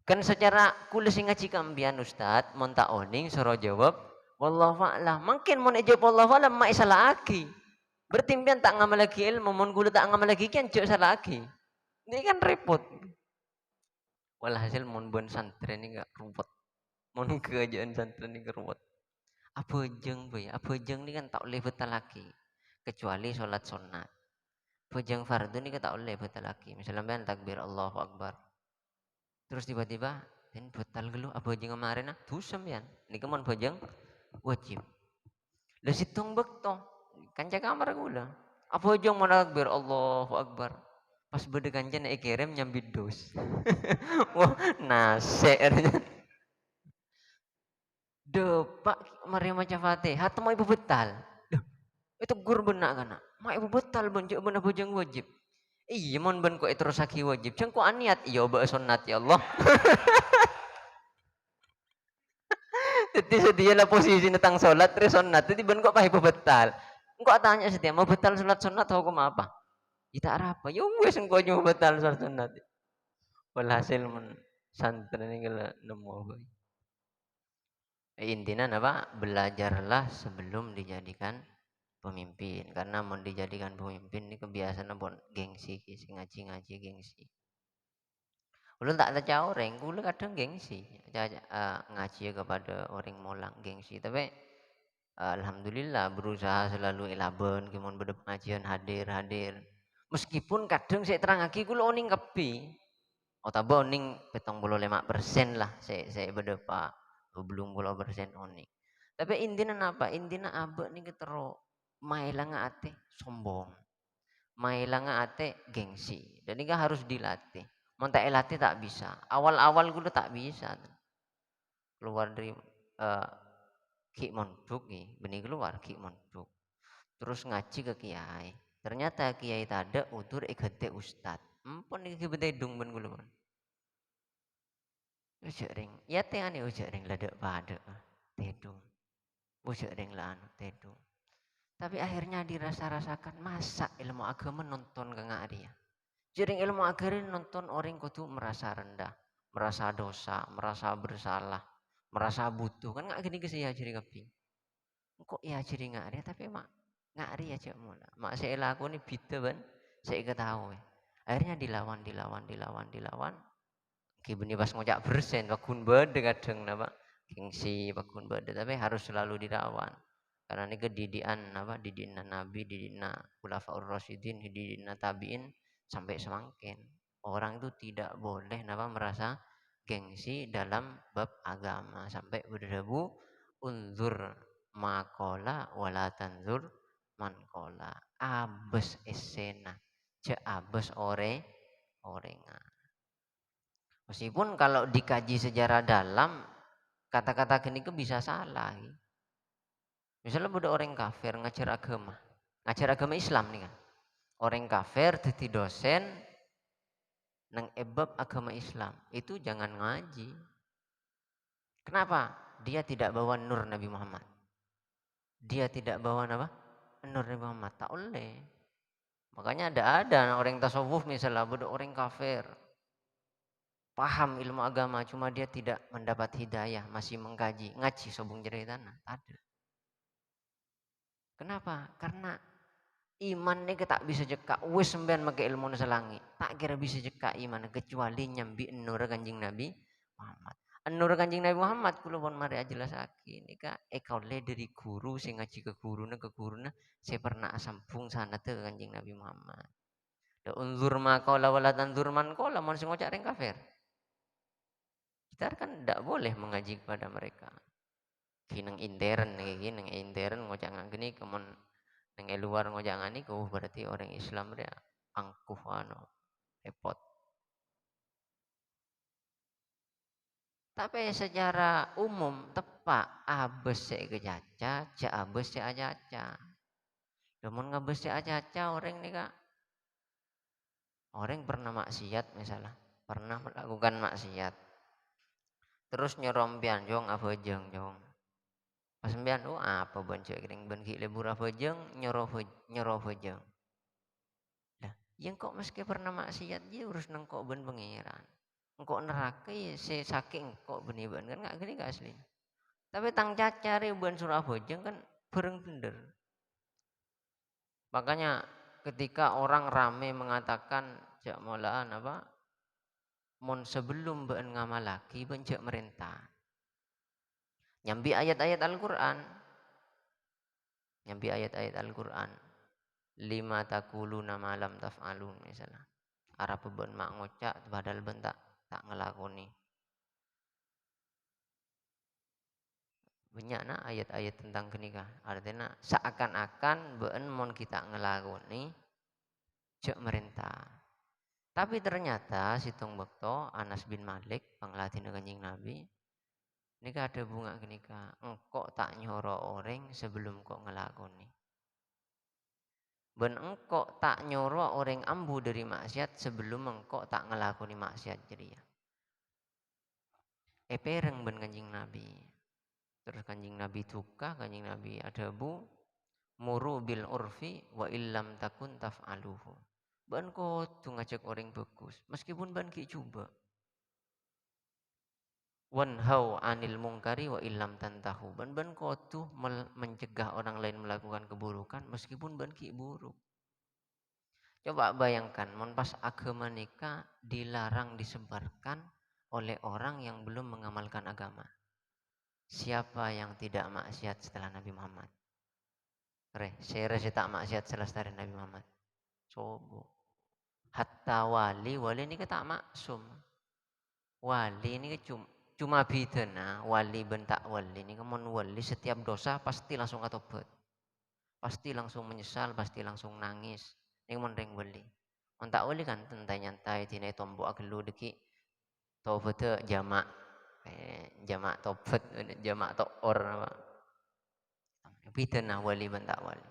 Kan secara kulis ngaji kambian Ustaz, mon tak oning suruh jawab wallahu a'lam. Mungkin mon jawab wallahu a'lam mak salah lagi. Berarti pian tak ngamal lagi ilmu, mon gula tak ngamal lagi kan jauh salah lagi. Ini kan repot. Walhasil mon bon santri ini gak ruwet. Mon kerajaan santri ini gak ruwet. Apa jeng boy? Apa jeng ini kan tak boleh betul lagi. kecuali sholat sunat. Bojang fardu ini tak oleh batal lagi. Misalnya ben takbir Allahu Akbar. Terus tiba-tiba dan batal gelu abojang kemarin dusem ya. Ini kemon bojang wajib. Lah situng bekto. Kanca kamar kula. Abojang mau takbir Allahu Akbar. Pas bede kanca nek kirim nyambit dos. Wah, nase. Depak Maria maca Fatihah temu ibu betal. Duh, itu gur benak kana. Mak ibu betal bonjok benak bojang wajib. Iya mon ben kok terus aki wajib. Ceng kok aniat iya ba sunat ya Allah. Jadi sedia lah posisi tentang sholat terus sunat. Jadi ben kok pahe betal. Engkau tanya setia mau betal sholat sunat hukum apa? Kita apa? Ya wes engkau nyoba betal sholat sunat. Walhasil men santri ini kalau nemu apa? Intinya apa? Belajarlah sebelum dijadikan pemimpin. Karena mau dijadikan pemimpin ini kebiasaan pun gengsi, ngaji-ngaji gengsi. Ulun tak ada orang, ulun kadang gengsi, ngaji kepada orang molang gengsi. Tapi alhamdulillah berusaha selalu elaben, gimana pada pengajian hadir. Meskipun kadang saya terang lagi, kulo oning kepi. Otabo oning 75% lah, saya berdepa 20% oning. Tapi intinya apa? Intinya abe nih ketero mailang ate sombong, mailang ate gengsi. Dan ini harus dilatih. Mau tak latih tak bisa. Awal-awal gue tak bisa. Keluar dari Ki Mondok nih, benih keluar Ki Mondok. Terus ngaji ke kiai. Ternyata kiai tada utur ikete ustad. Empun iki betedung ben kula. Ujek ring. Ya tengane ujek ring ledek pada tedung. Ujek ring lah anu tedung. Tapi akhirnya dirasa-rasakan masa ilmu agama nonton ke ngari ya. Jadi ilmu agama nonton orang kudu merasa rendah, merasa dosa, merasa bersalah, merasa butuh. Kan nggak gini kesih ya jadi kepi. Kok ya jadi ngari tapi mak ngari ya cek mula. Mak saya laku ini bida ban, saya ketahui. Akhirnya dilawan. Kibeni pas ngocak bersen, wakun bade kadang napa gengsi wakun bade tapi harus selalu dilawan. Karena ini kedidikan apa didikan Nabi, didikan Khulafaur Rasyidin, didikan tabiin sampai semakin. Orang itu tidak boleh napa merasa gengsi dalam bab agama sampai berdebu unzur makola wala tanzur mankola abes esena ce abes orenga. Meskipun kalau dikaji sejarah dalam kata-kata gini ke bisa salah. Misalnya ada orang kafir ngajar agama Islam nih kan. Orang kafir jadi dosen nang ebab agama Islam itu jangan ngaji. Kenapa? Dia tidak bawa nur Nabi Muhammad. Dia tidak bawa apa? Nur Nabi Muhammad. Tak boleh. Makanya ada orang tasawuf misalnya ada orang kafir paham ilmu agama cuma dia tidak mendapat hidayah masih mengkaji ngaji sobung jerai tanah ada. Kenapa? Karena iman ini tak bisa jeka wis sembian make ilmu selangi tak kira bisa jeka iman kecuali nyambi nur kanjing Nabi Muhammad. Nur kanjing Nabi Muhammad kula pun mari jelasake nika ekaule dari guru sing ngaji ke guruna saya pernah sambung sana ke kanjing Nabi Muhammad. Da unzur maqala wala tanzur man qala mun sing ngocak ring kafir. Kita kan tidak boleh mengaji kepada mereka. Kinang intern nang intern ngojangan gini kemun nang luar ngojangan niku berarti orang Islam dia angkuh repot. Tapi secara umum tepak abes se kejaca, ja abes se ajaca. Namun ngabes se ajaca orang nih kak, orang pernah maksiat misalnya, pernah melakukan maksiat. Terus nyerompian jong apa jong. Pas mbian apa bonco kering ben ki lebur apa jeng nyoro jeng. Lah, yang kok meski pernah maksiat dia urus nang kok ben pangeran. Engkok neraka ya saking kok beni ben kan enggak gini gak asli. Tapi tang cacare ben surah bojeng kan bareng bener. Makanya ketika orang rame mengatakan jak molaan apa mon sebelum ben ngamalaki ben jak merintah. Nyambi ayat-ayat Al-Qur'an. Nyambi ayat-ayat Al-Qur'an. lima takuluna malam taf'alun misalnya. Arab ben mak ngocak padahal ben tak ngelakoni. Banyak na ayat-ayat tentang kenikah. Artinya seakan-akan ben mon kita ngelakoni cek merintah. Tapi ternyata Situng Bekto Anas bin Malik panglatih Kanjeng Nabi nikah ada bunga kenika engkau tak nyoro orang sebelum kok ngelakoni. Ben engkau tak nyoro orang ambu dari maksiat sebelum engkau tak ngelakoni maksiat jadi ya. Pereng ben Kanjeng Nabi. Terus Kanjeng Nabi tuka, Kanjeng Nabi ada bu muru bil urfi wa illam takun taf'aluhu. Ben kau tu ngajak orang bagus meskipun ban ki coba. Wanhau anil mungkari wa illam tantahu. Ban kau tu mencegah orang lain melakukan keburukan meskipun ban ki buruk. Coba bayangkan, mon pas agama nikah dilarang disebarkan oleh orang yang belum mengamalkan agama. Siapa yang tidak maksiat setelah Nabi Muhammad? Saya tak maksiat setelah Nabi Muhammad. Coba. Hatta wali ini tak maksum. Wali ini cuma bidana, wali bentak wali ini mon wali setiap dosa pasti langsung atobat. Pasti langsung menyesal, pasti langsung nangis. Ini mon reng wali. Mon tak wali kan nyantai tinai tombok agelu deki tobat jamak. Jamak tobat, jamak toor apa. Bidana wali bentak wali.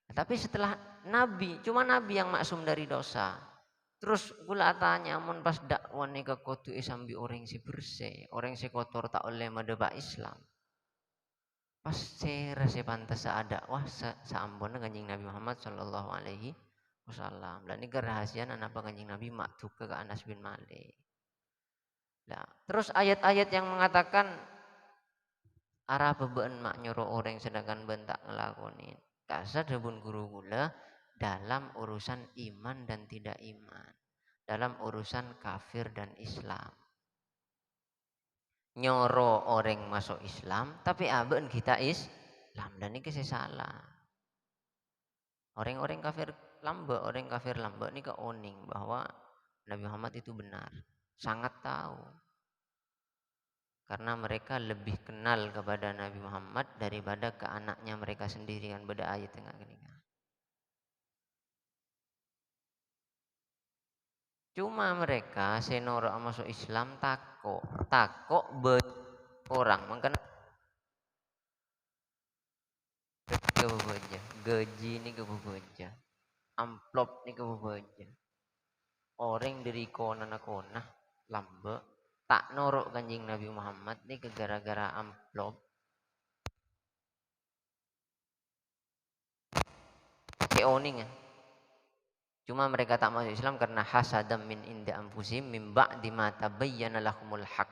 Tapi setelah Nabi, cuma Nabi yang maksum dari dosa. Terus gula tanya, mon pas dakwah ni ke kotu isambi orang si bersih, orang si kotor tak oleh madeba Islam. Pas saya rasa pantas ada wah seambon kanjeng Nabi Muhammad Shallallahu Alaihi Wasallam. Dan ini kerahasiaan apa kanjeng Nabi maktuk ke Anas bin Malik. Nah, terus ayat-ayat yang mengatakan arah beban mak nyuruh orang sedangkan bentak ngelakonin. Kasar debun guru gula dalam urusan iman dan tidak iman. Dalam urusan kafir dan Islam. Nyoro orang masuk Islam tapi aben kita Islam dan ini saya salah. Orang-orang kafir lambe ini ke oning bahwa Nabi Muhammad itu benar. Sangat tahu. Karena mereka lebih kenal kepada Nabi Muhammad daripada ke anaknya mereka sendiri kan beda ayat tengah gini. Cuma mereka senora masuk Islam takok orang mungkin kebebaja gaji ini kebebaja amplop ini kebebaja orang dari kona lambe tak norok kanjing Nabi Muhammad ini ke gara-gara amplop keoning ya. Cuma mereka tak masuk Islam karena hasadam min inda anfusihim mim ba'di ma tabayyana lahumul haq.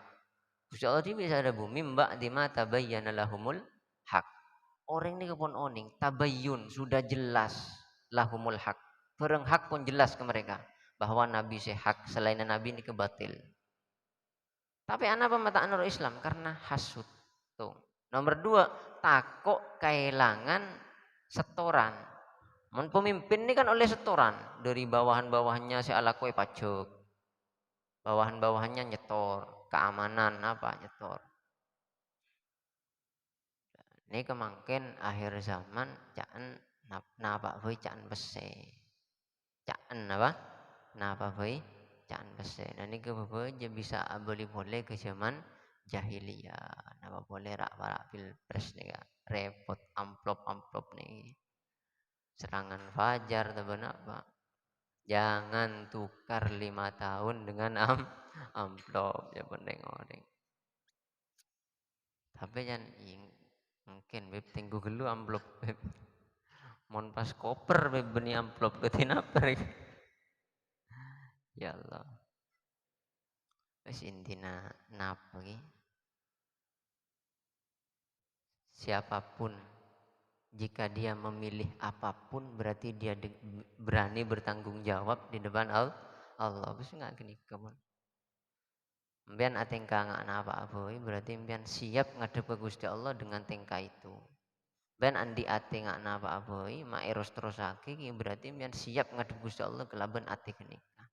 Gusti Allah bisa ada bu mim ba'di ma tabayyana lahumul haq. Orang ini kepon oning tabayyun sudah jelas lahumul haq. Barang hak pun jelas ke mereka bahwa Nabi hak selain Nabi ini kebatil. Tapi anak mata anur Islam karena hasud. Tuh. Nomor 2, takok kehilangan setoran. Pemimpin ini kan oleh setoran dari bawahan-bawahannya si ala kue pajak, bawahan-bawahannya nyetor, keamanan apa nyetor. Ini kemangkin akhir zaman caan napa voi caan bese, caan apa? Napa voi caan bese. Nah ini kebetulan aja bisa boleh ke zaman jahiliyah. Napa boleh rak para pilpres nih ya, repot amplop nih. Serangan fajar atau apa? Jangan tukar 5 tahun dengan amplop ya penting orang. Tapi kan mungkin beb tunggu gelu amplop beb. Mon pas koper beb beni amplop ketin apa ya Allah. Wis intina napa iki? Siapapun jika dia memilih apapun berarti dia berani bertanggung jawab di depan Allah. Wis enggak gini kamu. Mbian atengka nggak apa-apa berarti mbian siap ngadep ke Gusti Allah dengan tingkah itu. Ben andi ati ngak napa aboi mak eros terusake ki berarti mian siap ngadep Gusti Allah kelaban ati kenika.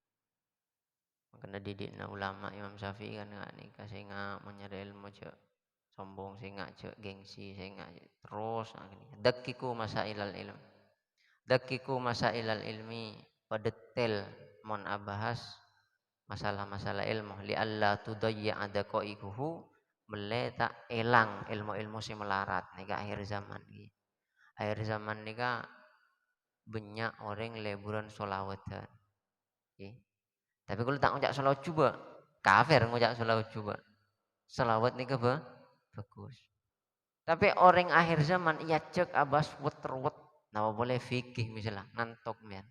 Makanya didikna ulama Imam Syafi'i kan ngak nikah sing ngak menyari ilmu cek sombong sing ngak cek gengsi sing ngak terus dakiku masailal ilm. Dakiku masailal ilmi padetail mon abahas masalah-masalah ilmu li alla tudayya adaqaikuhu mele tak elang ilmu-ilmu si melarat nika akhir zaman iki. Akhir zaman nika banyak orang leburan solawatan. Okay. Tapi kalau tak ngajak solawat coba, kafir ngajak solawat coba. Solawat nika bagus. Tapi orang akhir zaman ia cek abas wet. Nama boleh fikih misalnya ngantok mian.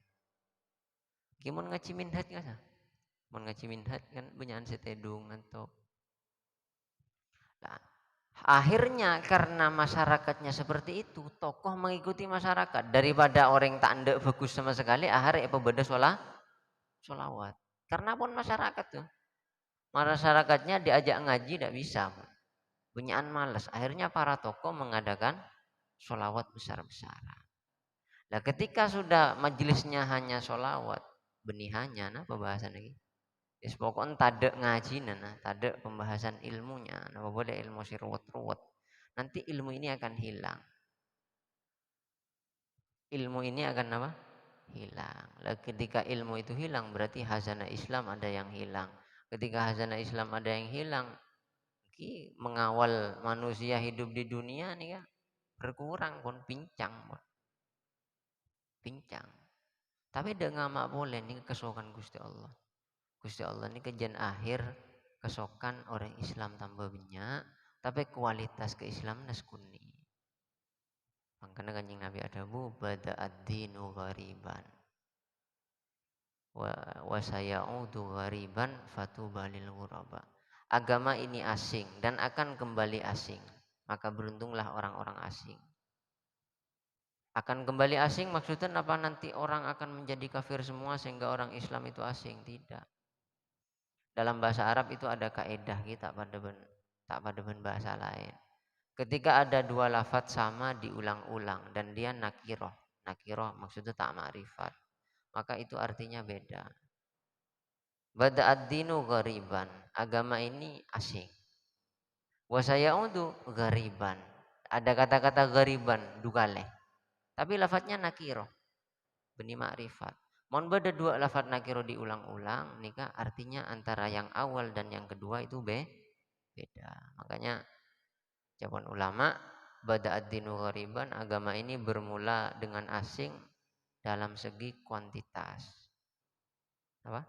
Gimana ngaji minhat nggak sah? Mau ngaji minhat kan banyak setedung ngantok. Nah, akhirnya karena masyarakatnya seperti itu, tokoh mengikuti masyarakat daripada orang tak ndak bagus sama sekali. Akhirnya apa beda solawat. Karena pun masyarakat tuh, masyarakatnya diajak ngaji tidak bisa, bunyian malas. Akhirnya para tokoh mengadakan solawat besar-besaran. Nah, ketika sudah majelisnya hanya solawat, benihannya, nah pembahasan lagi. Yes, pokoknya tade ngaji nana, tade pembahasan ilmunya, nah boleh ilmu si ruwet-ruwet. Nanti ilmu ini akan hilang. Ilmu ini akan apa? Hilang. Lah ketika ilmu itu hilang berarti hazanah Islam ada yang hilang. Ketika hazanah Islam ada yang hilang, mengawal manusia hidup di dunia nih kan berkurang pun pincang. Tapi dengan mak boleh nih kesokan Gusti Allah. Gusti Allah ini kejan akhir kesokan orang Islam tambah banyak, tapi kualitas keislaman naskuni. Makanya kanjeng Nabi adabu bada ad-dinu ghariban wa sayaudu ghariban fatubalil ghuraba. Agama ini asing dan akan kembali asing. Maka beruntunglah orang-orang asing. Akan kembali asing maksudnya apa, nanti orang akan menjadi kafir semua sehingga orang Islam itu asing? Tidak. Dalam bahasa Arab itu ada kaedah kita tak pada bahasa lain. Ketika ada dua lafadz sama diulang-ulang dan dia nakiroh. Nakiroh maksudnya tak ma'rifat. Maka itu artinya beda. Bada ad-dinu ghariban. Agama ini asing. Wasayaudu ghariban. Ada kata-kata ghariban, dugaleh. Tapi lafadznya nakiroh. Beni ma'rifat. Mohon beda dua lafadz nakiro diulang-ulang, nikah artinya antara yang awal dan yang kedua itu beda. Makanya jawaban ulama, bada ad-dinu ghariban, agama ini bermula dengan asing dalam segi kuantitas. Apa?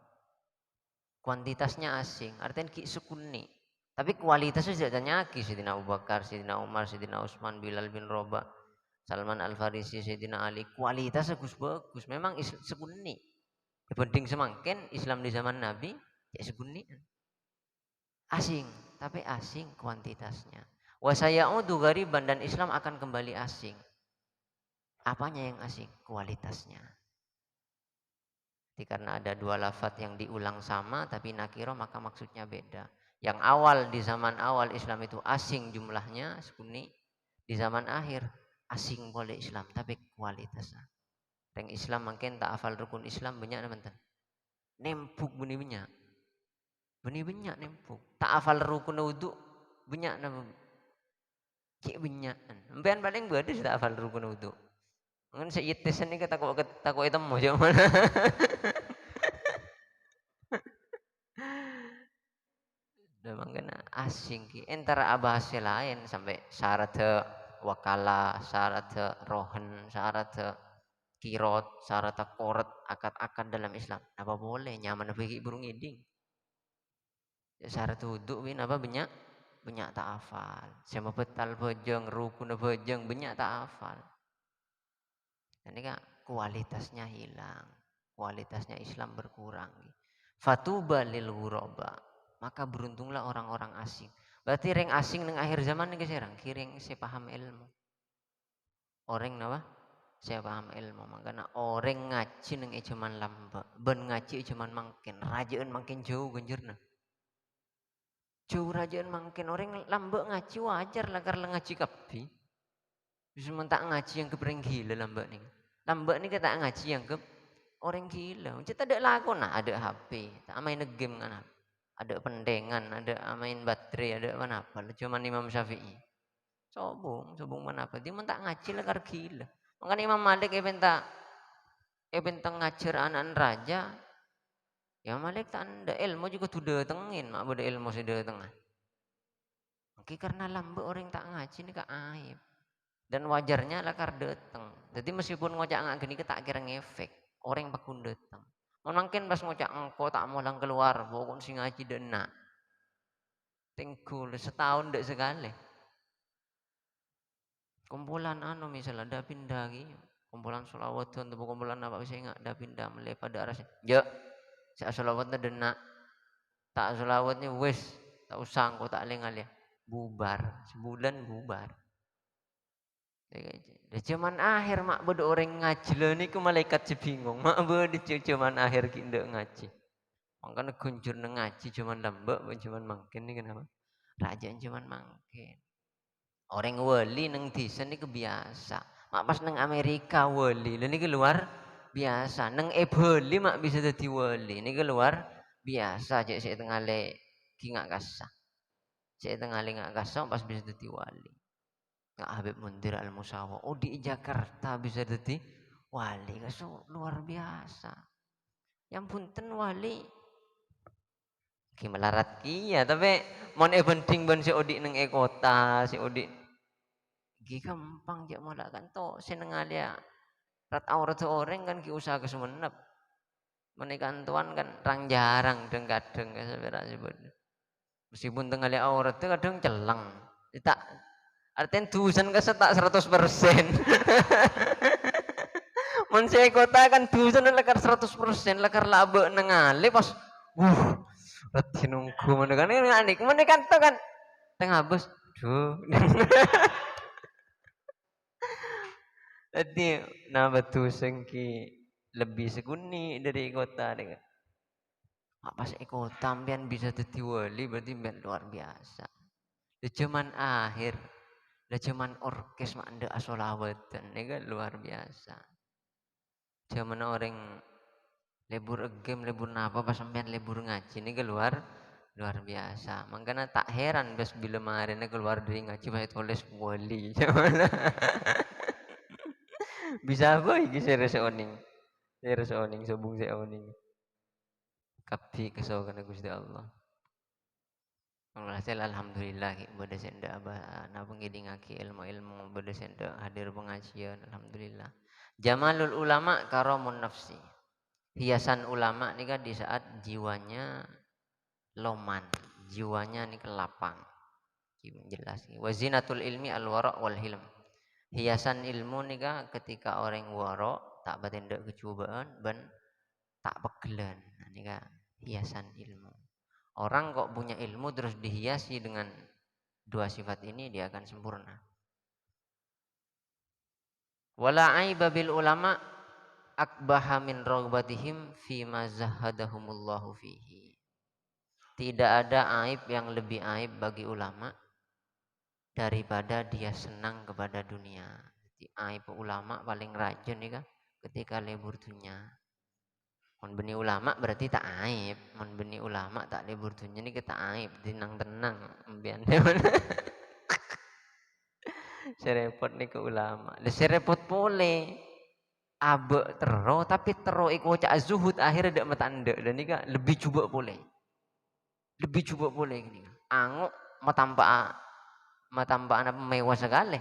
Kuantitasnya asing, artinya ki sukuni. Tapi kualitasnya tidak nyaki. Sayyidina Abu Bakar, Sayyidina Umar, Sayyidina Utsman, Bilal bin Rabah, Salman Al-Farisi, Sayyidina Ali, kualitasnya bagus. Memang sekuni. Dibanding semakin Islam di zaman Nabi, ya sekuni. Asing, tapi asing kuantitasnya. Wasayaudu ghariban, dan Islam akan kembali asing. Apanya yang asing? Kualitasnya. Jadi karena ada dua lafadz yang diulang sama tapi nakiro maka maksudnya beda. Yang awal di zaman awal Islam itu asing jumlahnya sekuni. Di zaman akhir asing boleh Islam tapi kualitasnya. Yang Islam makin tak hafal rukun Islam banyak teman-teman. Nempuk bunyi-bunyi. Bunyi-bunyi nempuk. Tak hafal rukun wudu banyak nama. Cik banyak. Mbean paling badis tak hafal rukun wudu. Mungkin saya tes ini takut itu mau mana. Memang kena asing ki. Antara bahasa lain sampai syarat wakala, syarat rohan, syarat kirot, syarat korot, akad-akad dalam Islam. Apa boleh nyaman bagi burung iding. Syarat wudhu bin apa banyak tak hafal. Sama betal bojong, rukun bojong banyak tak hafal. Ini kan kualitasnya hilang. Kualitasnya Islam berkurang. Fatuba lil ghuraba. Maka beruntunglah orang-orang asing. Berarti orang asing neng akhir zaman nih serang. Kiring saya paham ilmu. Orang apa? Saya paham ilmu. Makanya orang ngaji neng cuman lamba. Ben ngaji cuman makin. Rajaan makin jauh genjerna. Jauh rajaan makin. Orang lamba ngaji wajar lah karena ngaji kapi. Justru tak ngaji yang kebereng gila lambat nih. Lambat nih kita ngaji yang ke orang gila. Kita ada lakon nah, ada HP, tak main game kan. Ada pendengan, ada main baterai, ada apa? Cuman Imam Syafi'i. Sobong mana apa? Dia tak ngaji lah kar gila. Makanya Imam Malik eben ngajar anak raja, ya Malik tak ada ilmu juga tuh datengin, mak beda ilmu sih dateng. Oke karena lambat orang tak ngaji ini kak aib. Dan wajarnya lah kar dateng. Jadi meskipun ngocak nggak gini kita tak kira ngefek. Orang pakun dateng. Mungkin pas ngocak engkau tak mau lang keluar, pokok si ngaji dena. Tengkul setahun dek sekali. Kumpulan anu misalnya ada pindah gitu. Kumpulan sholawat atau kumpulan apa bisa nggak ada pindah mulai pada arah ya saya sholawatnya dena tak sholawatnya wes tak usah engkau tak lengal ya bubar sebulan bubar. Ya, cuman akhir mak bodo orang ngaji lo ni ku malaikat bingung mak bodo cuman akhir kita ngaji. Makanya kunjur ngaji cuman lembek cuman mungkin ni kenapa? Raja cuman mungkin. Orang wali neng desa ni kebiasa. Mak pas neng Amerika wali, ini keluar biasa. Neng eboli mak bisa jadi wali, ini keluar biasa. Cek saya tengah le nggak kasah. Saya tengah le nggak kasah pas bisa jadi wali. Nggak Habib Mundir Al Musawa. Oh di Jakarta bisa jadi wali, kasih luar biasa. Yang punten wali ki melarat kia tapi mon penting ban si Odi neng kota si Odi ki gampang jak malah kan to seneng alia rat aurat orang kan ki usaha kesumenep menikah tuan kan rang jarang deng kadeng sebenarnya sebut meskipun tengah alia aurat itu kadang celeng tak artinya dusan kesetak 100%. Mun saya kota kan dusan lekar 100%, lekar laba nengale pas rati nunggu mana kan ini anik mana kan tuh kan tengah bus duh. Jadi nah batu sengki lebih seguni dari kota dengan pas kota tampian bisa jadi wali berarti luar biasa. Cuman akhir, cuman orkes mak ndak asolawatan, ini kan luar biasa. Cuman orang lebur game lebur napa pas sampean lebur ngaji ini luar biasa. Makanya tak heran bes bila kemarin keluar dari ngaji saya tulis wali. Bisa apa iki seres oning. Seres oning sobung se oning. Kapi kesokan Gusti Allah. Alhasil alhamdulillah bade senda aba na pengidingake ilmu-ilmu bade senda hadir pengajian alhamdulillah. Jamalul ulama karamun nafsi. Hiasan ulama nih kan di saat jiwanya loman, jiwanya nih kelapang. Jelas. Wazinatul ilmi al-wara' wal hilm. Hiasan ilmu nih kan ketika orang wara' tak batindak kecobaan ben tak pegelan. Nah, ini kan hiasan ilmu. Orang kok punya ilmu terus dihiasi dengan dua sifat ini dia akan sempurna. Wala aiba bil ulama akbaha min ragbatihim fi ma zahadahumullahu fihi. Tidak ada aib yang lebih aib bagi ulama daripada dia senang kepada dunia. Jadi aib ulama paling rajin nih kan ketika lebur dunia. Mun beni ulama berarti tak aib. Mun beni ulama tak libur dunia ni kita aib. Tenang-tenang. Ambian serepot ni ke ulama. Le serepot boleh. Abe tero tapi tero iku cak zuhud akhirnya dak metanda dan ni lebih coba boleh. Lebih coba boleh gini. Anguk matampak anak mewah sekali.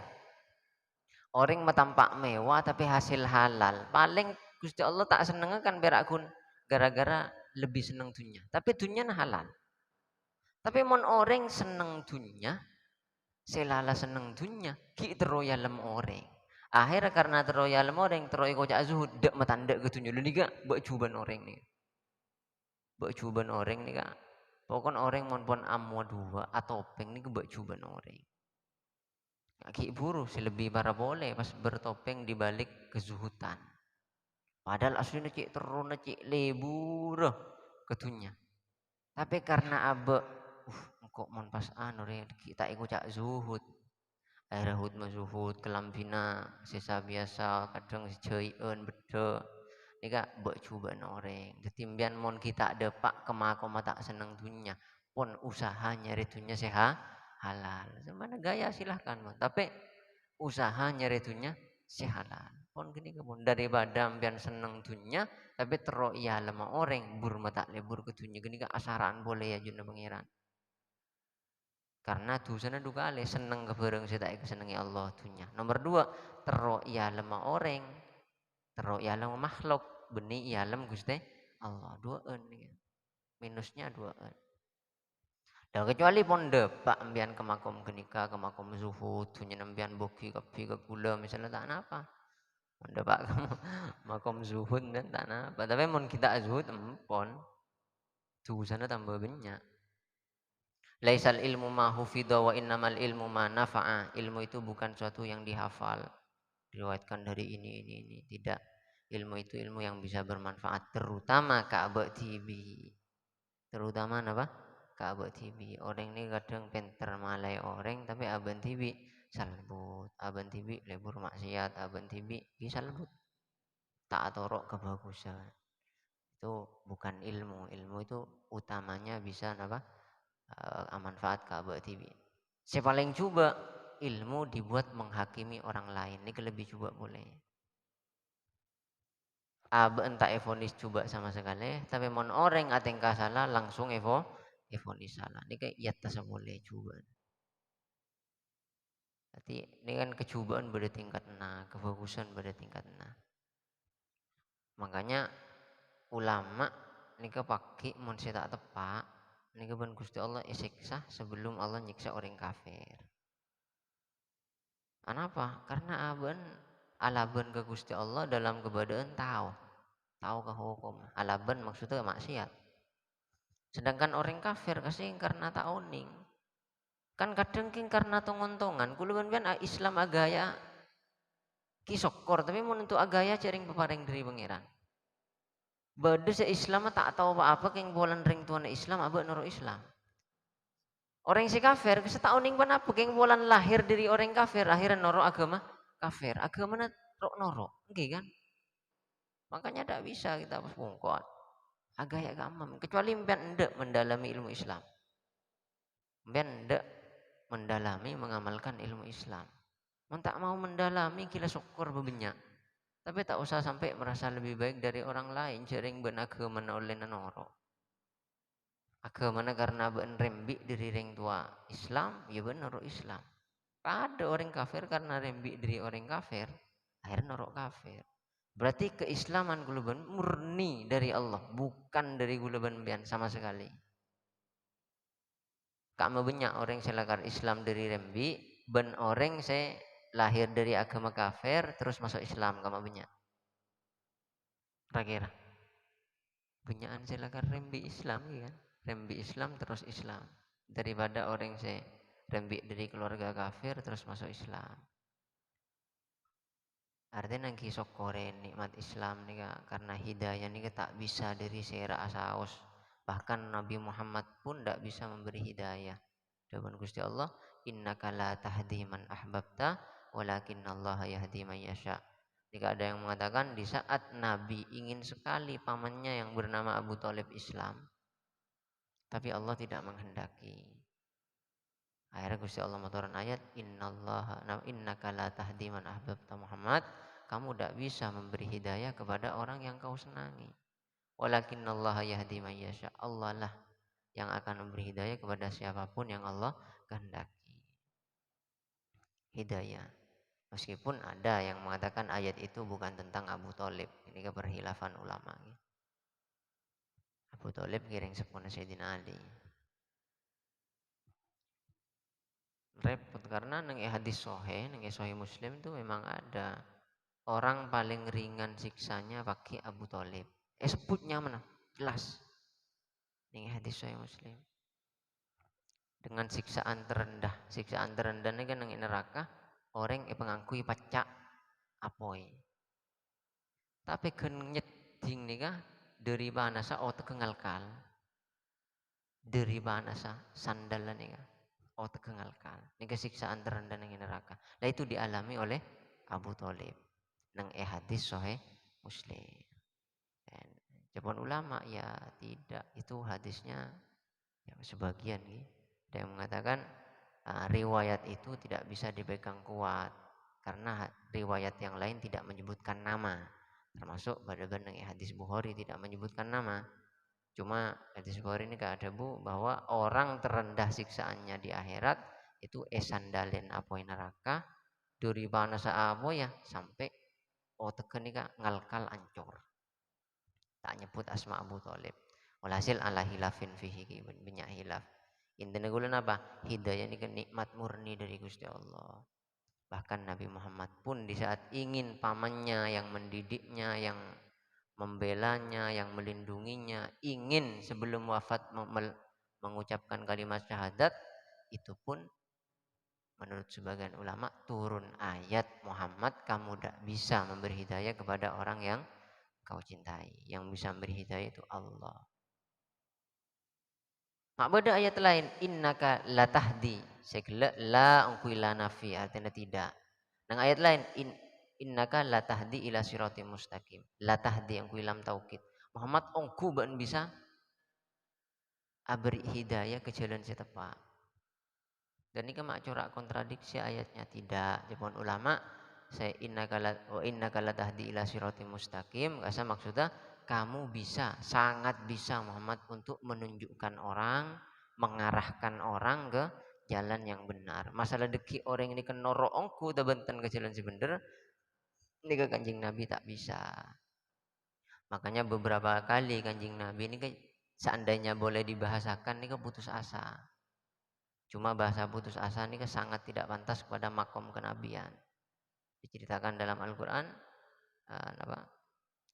Orang matampak mewah tapi hasil halal. Paling Gusti Allah tak seneng kan berakun gara-gara lebih seneng dunia. Tapi dunia halal. Tapi mon orang seneng dunia, selala seneng dunia, ki teroyalem orang. Akhirnya karena teroyalem orang, teroy kocak zuhud, dak matanda ke dunia. Lalu nika bak cuban orang nih. Bak cuban orang nih kak. Pokoknya orang mon pon amwa dua atau peng nih bak cuban orang. Ki buruh selebih para boleh pas bertopeng di balik kezuhutan. Padahal aslinya cik teruna cik lebur ketunya. Tapi karena abe, kok mon pas anu kita ikut cak zuhud. akhirnya hud mazuhud kelambina sisa biasa kadang sejeuen beda nika mbok coba noreng dadi mbiyen mon kita ada pak koma tak seneng dunia pun usaha nyari dunia sehat halal semana gaya silahkan mon tapi usaha nyari dunia sehalal pun gini kebun daripada mbiyen seneng dunia tapi terok ya lemah orang bur mata lebur ke dunia gini ke asaran boleh ya juna pangeran karena dosanya dua kali seneng kebareng saya tak kesenangi Allah dunia nomor dua terok ya lemah orang terok ya lemah makhluk benih ya lem gusti Allah dua en minusnya dua en dan kecuali pun depak ambian ke makom genika ke makom zuhud dunia ambian boki kopi ke gula misalnya tak apa depak kamu makom zuhud dan tak apa tapi mon kita zuhud empon dosanya tambah banyak. Laisal ilmu ma hufidha wa innamal ilmu ma nafa'a. Ilmu itu bukan suatu yang dihafal, diriwayatkan dari ini. Tidak. Ilmu itu ilmu yang bisa bermanfaat, terutama Ka'bah TV. Terutama apa? Ka'bah TV. Orang ini kadang pinter malai orang, tapi Aban TV salbut. Aban TV lebur maksiat, Aban TV bisa salbut. Tak torok kebagusan. Itu bukan ilmu. Ilmu itu utamanya bisa apa? Manfaat Ka'bah TV. Saya paling coba ilmu dibuat menghakimi orang lain. Ini lebih coba boleh. Entah evonis coba sama sekali, tapi mon orang atengka salah langsung evonis salah. Ini kayak ya tak boleh coba. Jadi ini kan kecobaan bertingkat nah, kebagusan bertingkat nah. Makanya ulama ini pakai mon saya tak tepak. Ini ban Gusti Allah isiksa sebelum Allah nyiksa orang kafir. Kenapa? Karena aben alaban ke Gusti Allah dalam keberadaan tahu ke hukum. Alaban maksudnya maksiat. Sedangkan orang kafir kasih karena tahu ning. Kan kadang king karena tongon-tongan. Kuluban pian Islam agaya kisokor tapi mun untuk agaya cering peparing dari pangeran. Bade se Islam tak tahu apa-apa king bolan ring tuan Islam abe nuru Islam. Orang si kafir tahu ning pan apa king bolan lahir dari orang kafir akhirnya noro agama kafir. Agama noro, oke kan? Makanya tidak bisa kita pungkot. Agak gamam. Kecuali mbian ndak mendalami ilmu Islam. Mbian ndak mendalami mengamalkan ilmu Islam. Mun tak mau mendalami kila syukur bebenyak. Tapi tak usah sampai merasa lebih baik dari orang lain. Jering ben agama oleh nenoro. Agama karena ben rembi dari ring tua Islam, ya ben noro Islam. Ada orang kafir karena rembi dari orang kafir, akhirnya norok kafir. Berarti keislaman guluban murni dari Allah, bukan dari guluban bian sama sekali. Kamu banyak orang selakar Islam dari rembi, ben orang saya lahir dari agama kafir terus masuk Islam kamu banyak. Kira-kira banyakan selakar rembi Islam ya kan? Rembi Islam terus Islam daripada orang saya rembi dari keluarga kafir terus masuk Islam. Artinya nang kisok kore nikmat Islam nih karena hidayah nih tak bisa dari sera asaos. Bahkan Nabi Muhammad pun tidak bisa memberi hidayah. Dalam Gusti Allah, innaka la tahdi man ahbabta, walakin Allah yahdi man yasha. Jika ada yang mengatakan di saat Nabi ingin sekali pamannya yang bernama Abu Thalib Islam, tapi Allah tidak menghendaki. Akhirnya Gusti Allah menurunkan ayat innaka la tahdi man ahbabta Muhammad, kamu tidak bisa memberi hidayah kepada orang yang kau senangi. Walakinallaha yahdi man yasha. Allah lah yang akan memberi hidayah kepada siapapun yang Allah kehendaki. Hidayah. Meskipun ada yang mengatakan ayat itu bukan tentang Abu Thalib. Ini keberhilafan ulama. Abu Thalib kiring sepuna Sayyidina Ali. Repot karena neng hadis sohe, neng sohe Muslim itu memang ada orang paling ringan siksanya pakai Abu Thalib. Sebutnya mana? Jelas. Neng hadis sohe Muslim. Dengan siksaan terendah. Siksaan terendah ini kan neng neraka orang pengangkui pacak apoi. Tapi kenyet ding nih kah dari mana sa otak kengalkal. Dari mana sa sandalan nih kah. oh tegengalkal. Ini kesiksaan terendah yang neraka. Nah itu dialami oleh Abu Thalib. Nang hadis sahih Muslim. Dan jawaban ulama ya tidak, itu hadisnya ya sebagian nih. Ada yang mengatakan riwayat itu tidak bisa dipegang kuat karena riwayat yang lain tidak menyebutkan nama. Termasuk pada yang hadis Bukhari tidak menyebutkan nama. Cuma hadis Bukhari ini gak ada bu bahwa orang terendah siksaannya di akhirat itu esandalen apa neraka duri panasa apa ya sampai teken kak ngalkal ancur. Tak nyebut asma Abu Thalib. Walhasil ala hilafin fihi banyak hilaf. Intinya gulen apa? Hidayah ini kan nikmat murni dari Gusti Allah. Bahkan Nabi Muhammad pun di saat ingin pamannya yang mendidiknya, yang membelanya, yang melindunginya, ingin sebelum wafat mengucapkan kalimat syahadat, itu pun menurut sebagian ulama turun ayat Muhammad kamu tidak bisa memberi hidayah kepada orang yang kau cintai. Yang bisa memberi hidayah itu Allah. Mak beda ayat lain innaka latahdi segala la ungkuila nafi artinya tidak. Nang ayat lain innaka latahdi ila siratim mustaqim. Latahdi yang kuilam taukid. Muhammad ongku ban bisa beri hidayah ke jalan setepak. Dan ini mak corak kontradiksi ayatnya tidak. Jepun ulama saya innaka latahdi ila siratim mustaqim. Kasa maksudnya kamu bisa, sangat bisa Muhammad untuk menunjukkan orang, mengarahkan orang ke jalan yang benar. Masalah deki orang ini kan norongku tabantan ke jalan sebenar, ini ke kanjeng Nabi tak bisa. Makanya beberapa kali kanjeng Nabi ini kan seandainya boleh dibahasakan ini kan putus asa. Cuma bahasa putus asa ini kan sangat tidak pantas kepada makom kenabian. Diceritakan dalam Al-Quran apa?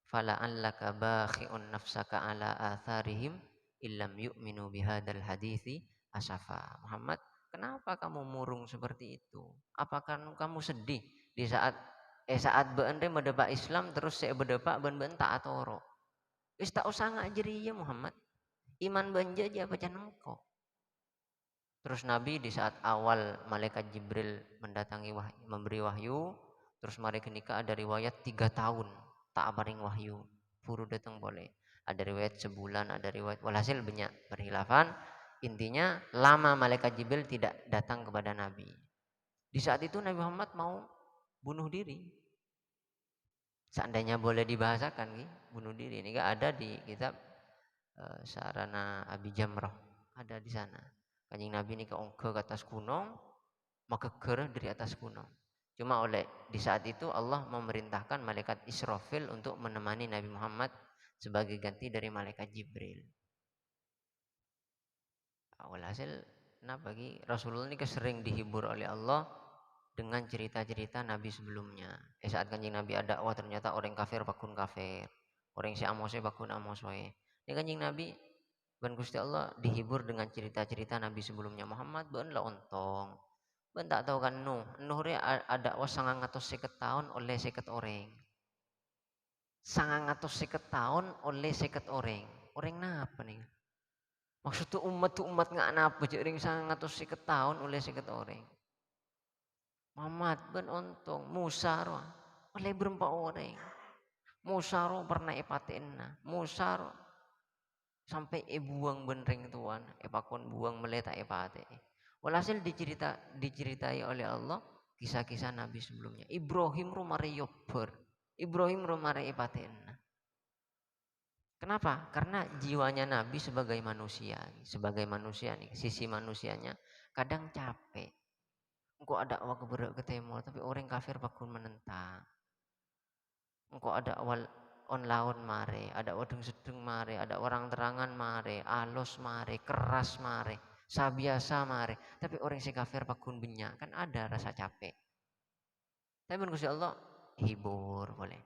Fala'allaka bakhi'un nafsaka ala atharihim illam yu'minu bihadal hadithi asafa. Muhammad, kenapa kamu murung seperti itu? Apakah kamu sedih di saat beende mendepak Islam terus saya berdepak ben tak atoro. Wis tak usah ngajari ya Muhammad. Iman banja aja baca nengko. Terus Nabi di saat awal malaikat Jibril mendatangi memberi wahyu, terus mereka nikah ada riwayat 3 tahun tak paring wahyu, furu datang boleh. Ada riwayat sebulan, ada riwayat walhasil banyak berhilafan. Intinya lama malaikat Jibril tidak datang kepada Nabi. Di saat itu Nabi Muhammad mau bunuh diri. Seandainya boleh dibahasakan, bunuh diri ini gak ada di kitab Sarana Abi Jamrah, ada di sana. Kanjeng Nabi ini ke atas gunung, maka gerah dari atas gunung. Cuma oleh di saat itu Allah memerintahkan malaikat Israfil untuk menemani Nabi Muhammad sebagai ganti dari malaikat Jibril. Walhasil, nah bagi Rasulullah ini sering dihibur oleh Allah dengan cerita-cerita Nabi sebelumnya. Saat kanjeng Nabi ada dakwah ternyata orang kafir bakun kafir, orang si amose bakun amoswe. Ini kanjeng Nabi ban Gusti Allah dihibur dengan cerita-cerita Nabi sebelumnya. Muhammad ban la ontong. Ban tak tahu kan Nuh ada was 950 tahun oleh 50 orang. 950 tahun oleh 50 orang. Orang napa nih? Maksud tuh umat nggak napa jadi 950 tahun oleh 50 orang. Muhammad ban ontong Musa oleh berempat orang. Musa pernah ipatenna. Musa sampai buang benring tuan pakon buang meletak epate. Walhasil diceritai oleh Allah kisah-kisah Nabi sebelumnya. Ibrahim rumare yober, Ibrahim rumare ipaten. Kenapa? Karena jiwanya Nabi sebagai manusia nih, sisi manusianya kadang capek. Engkau ada awal keberak ketemu tapi orang kafir bakun menentang. Engkau ada awal on laun mare, ada wadung sedung mare, ada orang terangan mare, alus mare, keras mare, sabiasa mare. Tapi orang si kafir pakun benyak kan ada rasa capek. Tapi pun Gusti Allah hibur boleh.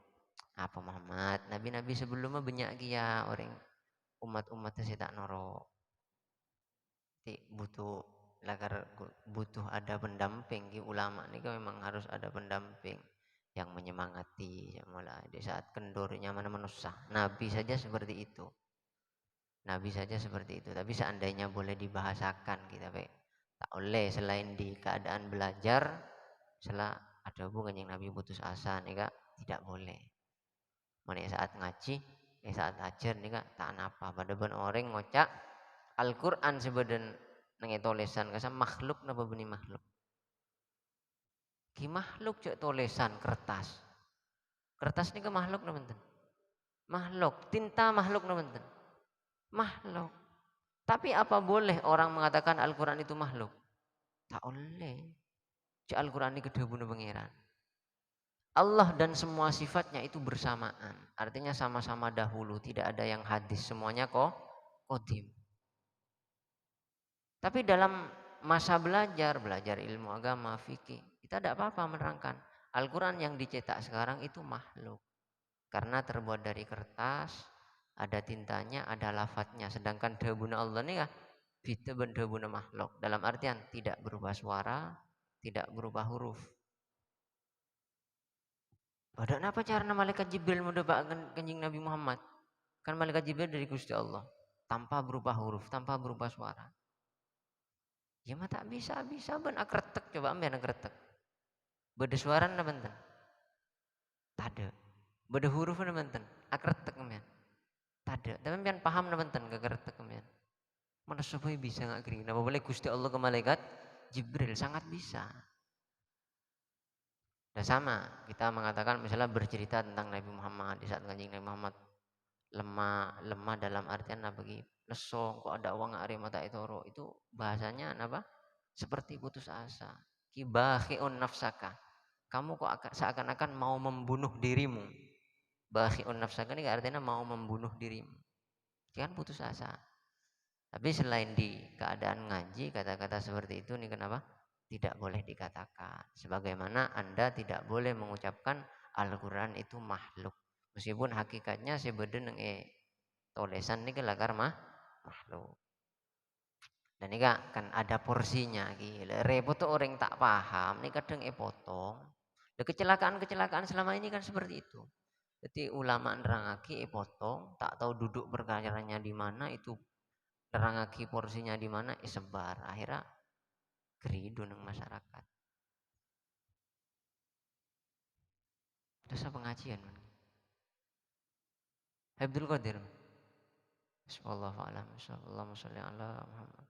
Apa Muhammad? Nabi-nabi sebelumnya banyak kia orang umat-umat saya tak noro. Butuh lagar butuh ada pendamping ulama ini kan memang harus ada pendamping yang menyemangati mulai di saat kendornya mana menusah. Nabi saja seperti itu. Tapi seandainya boleh dibahasakan kita Tak oleh selain di keadaan belajar, setelah ada hubungan yang Nabi putus asa nih kak, tidak boleh. Mana saat ngaji, saat ajar nih kak, tak apa. Pada ben orang ngocak Al-Quran sebadan nengi tulisan kasa makhluk napa beni makhluk. Ki makhluk cek tulisan kertas. Kertas nih ke makhluk napa benten? Makhluk. Tinta makhluk napa benten? Makhluk. Tapi apa boleh orang mengatakan Al-Quran itu makhluk? Tak oleh. Cek Al-Quran ini kedahbuna pangeran. Allah dan semua sifatnya itu bersamaan. Artinya sama-sama dahulu. Tidak ada yang hadis. Semuanya kok kodim. Tapi dalam masa belajar ilmu agama, fikih, kita tidak apa-apa menerangkan. Al-Quran yang dicetak sekarang itu makhluk. Karena terbuat dari kertas, ada tintanya, ada lafadznya. Sedangkan dahbuna Allah ini ya, beda dahbuna makhluk. Dalam artian tidak berubah suara, tidak berubah huruf. Padahal apa cara malaikat Jibril mendapatkan kanjeng Nabi Muhammad? Kan malaikat Jibril dari Gusti Allah, tanpa berubah huruf, tanpa berubah suara. Ya mah tak bisa ben akretek coba ambil akretek. Beda suara na benten. Tade. Beda huruf na benten. Akretek ambil. Tade. Tapi pian paham na benten akretek ambil. Mana supaya bisa nggak kering? Apa boleh Gusti Allah ke malaikat Jibril sangat bisa. Dan sama kita mengatakan misalnya bercerita tentang Nabi Muhammad di saat kanjeng Nabi Muhammad lemah dalam artian apa bagi leso kok ada uang ari mata itu bahasanya apa seperti putus asa kibakhiun nafsaka kamu kok seakan-akan mau membunuh dirimu bakhiun nafsaka ini artinya mau membunuh dirimu kan putus asa tapi selain di keadaan ngaji kata-kata seperti itu nih kenapa tidak boleh dikatakan sebagaimana Anda tidak boleh mengucapkan Al-Quran itu makhluk meskipun hakikatnya sebeden tulisan ini lagar makhluk dan ini kan ada porsinya gila repot tuh orang tak paham ini kadang potong dan kecelakaan selama ini kan seperti itu jadi ulama nerangaki potong tak tahu duduk perkaranya di mana itu nerangaki porsinya di mana sebar akhirnya keridu nang masyarakat terus pengajian man. Abdul Qadir Bismillahirrahmanirrahim. Allahumma sholli ala Muhammad.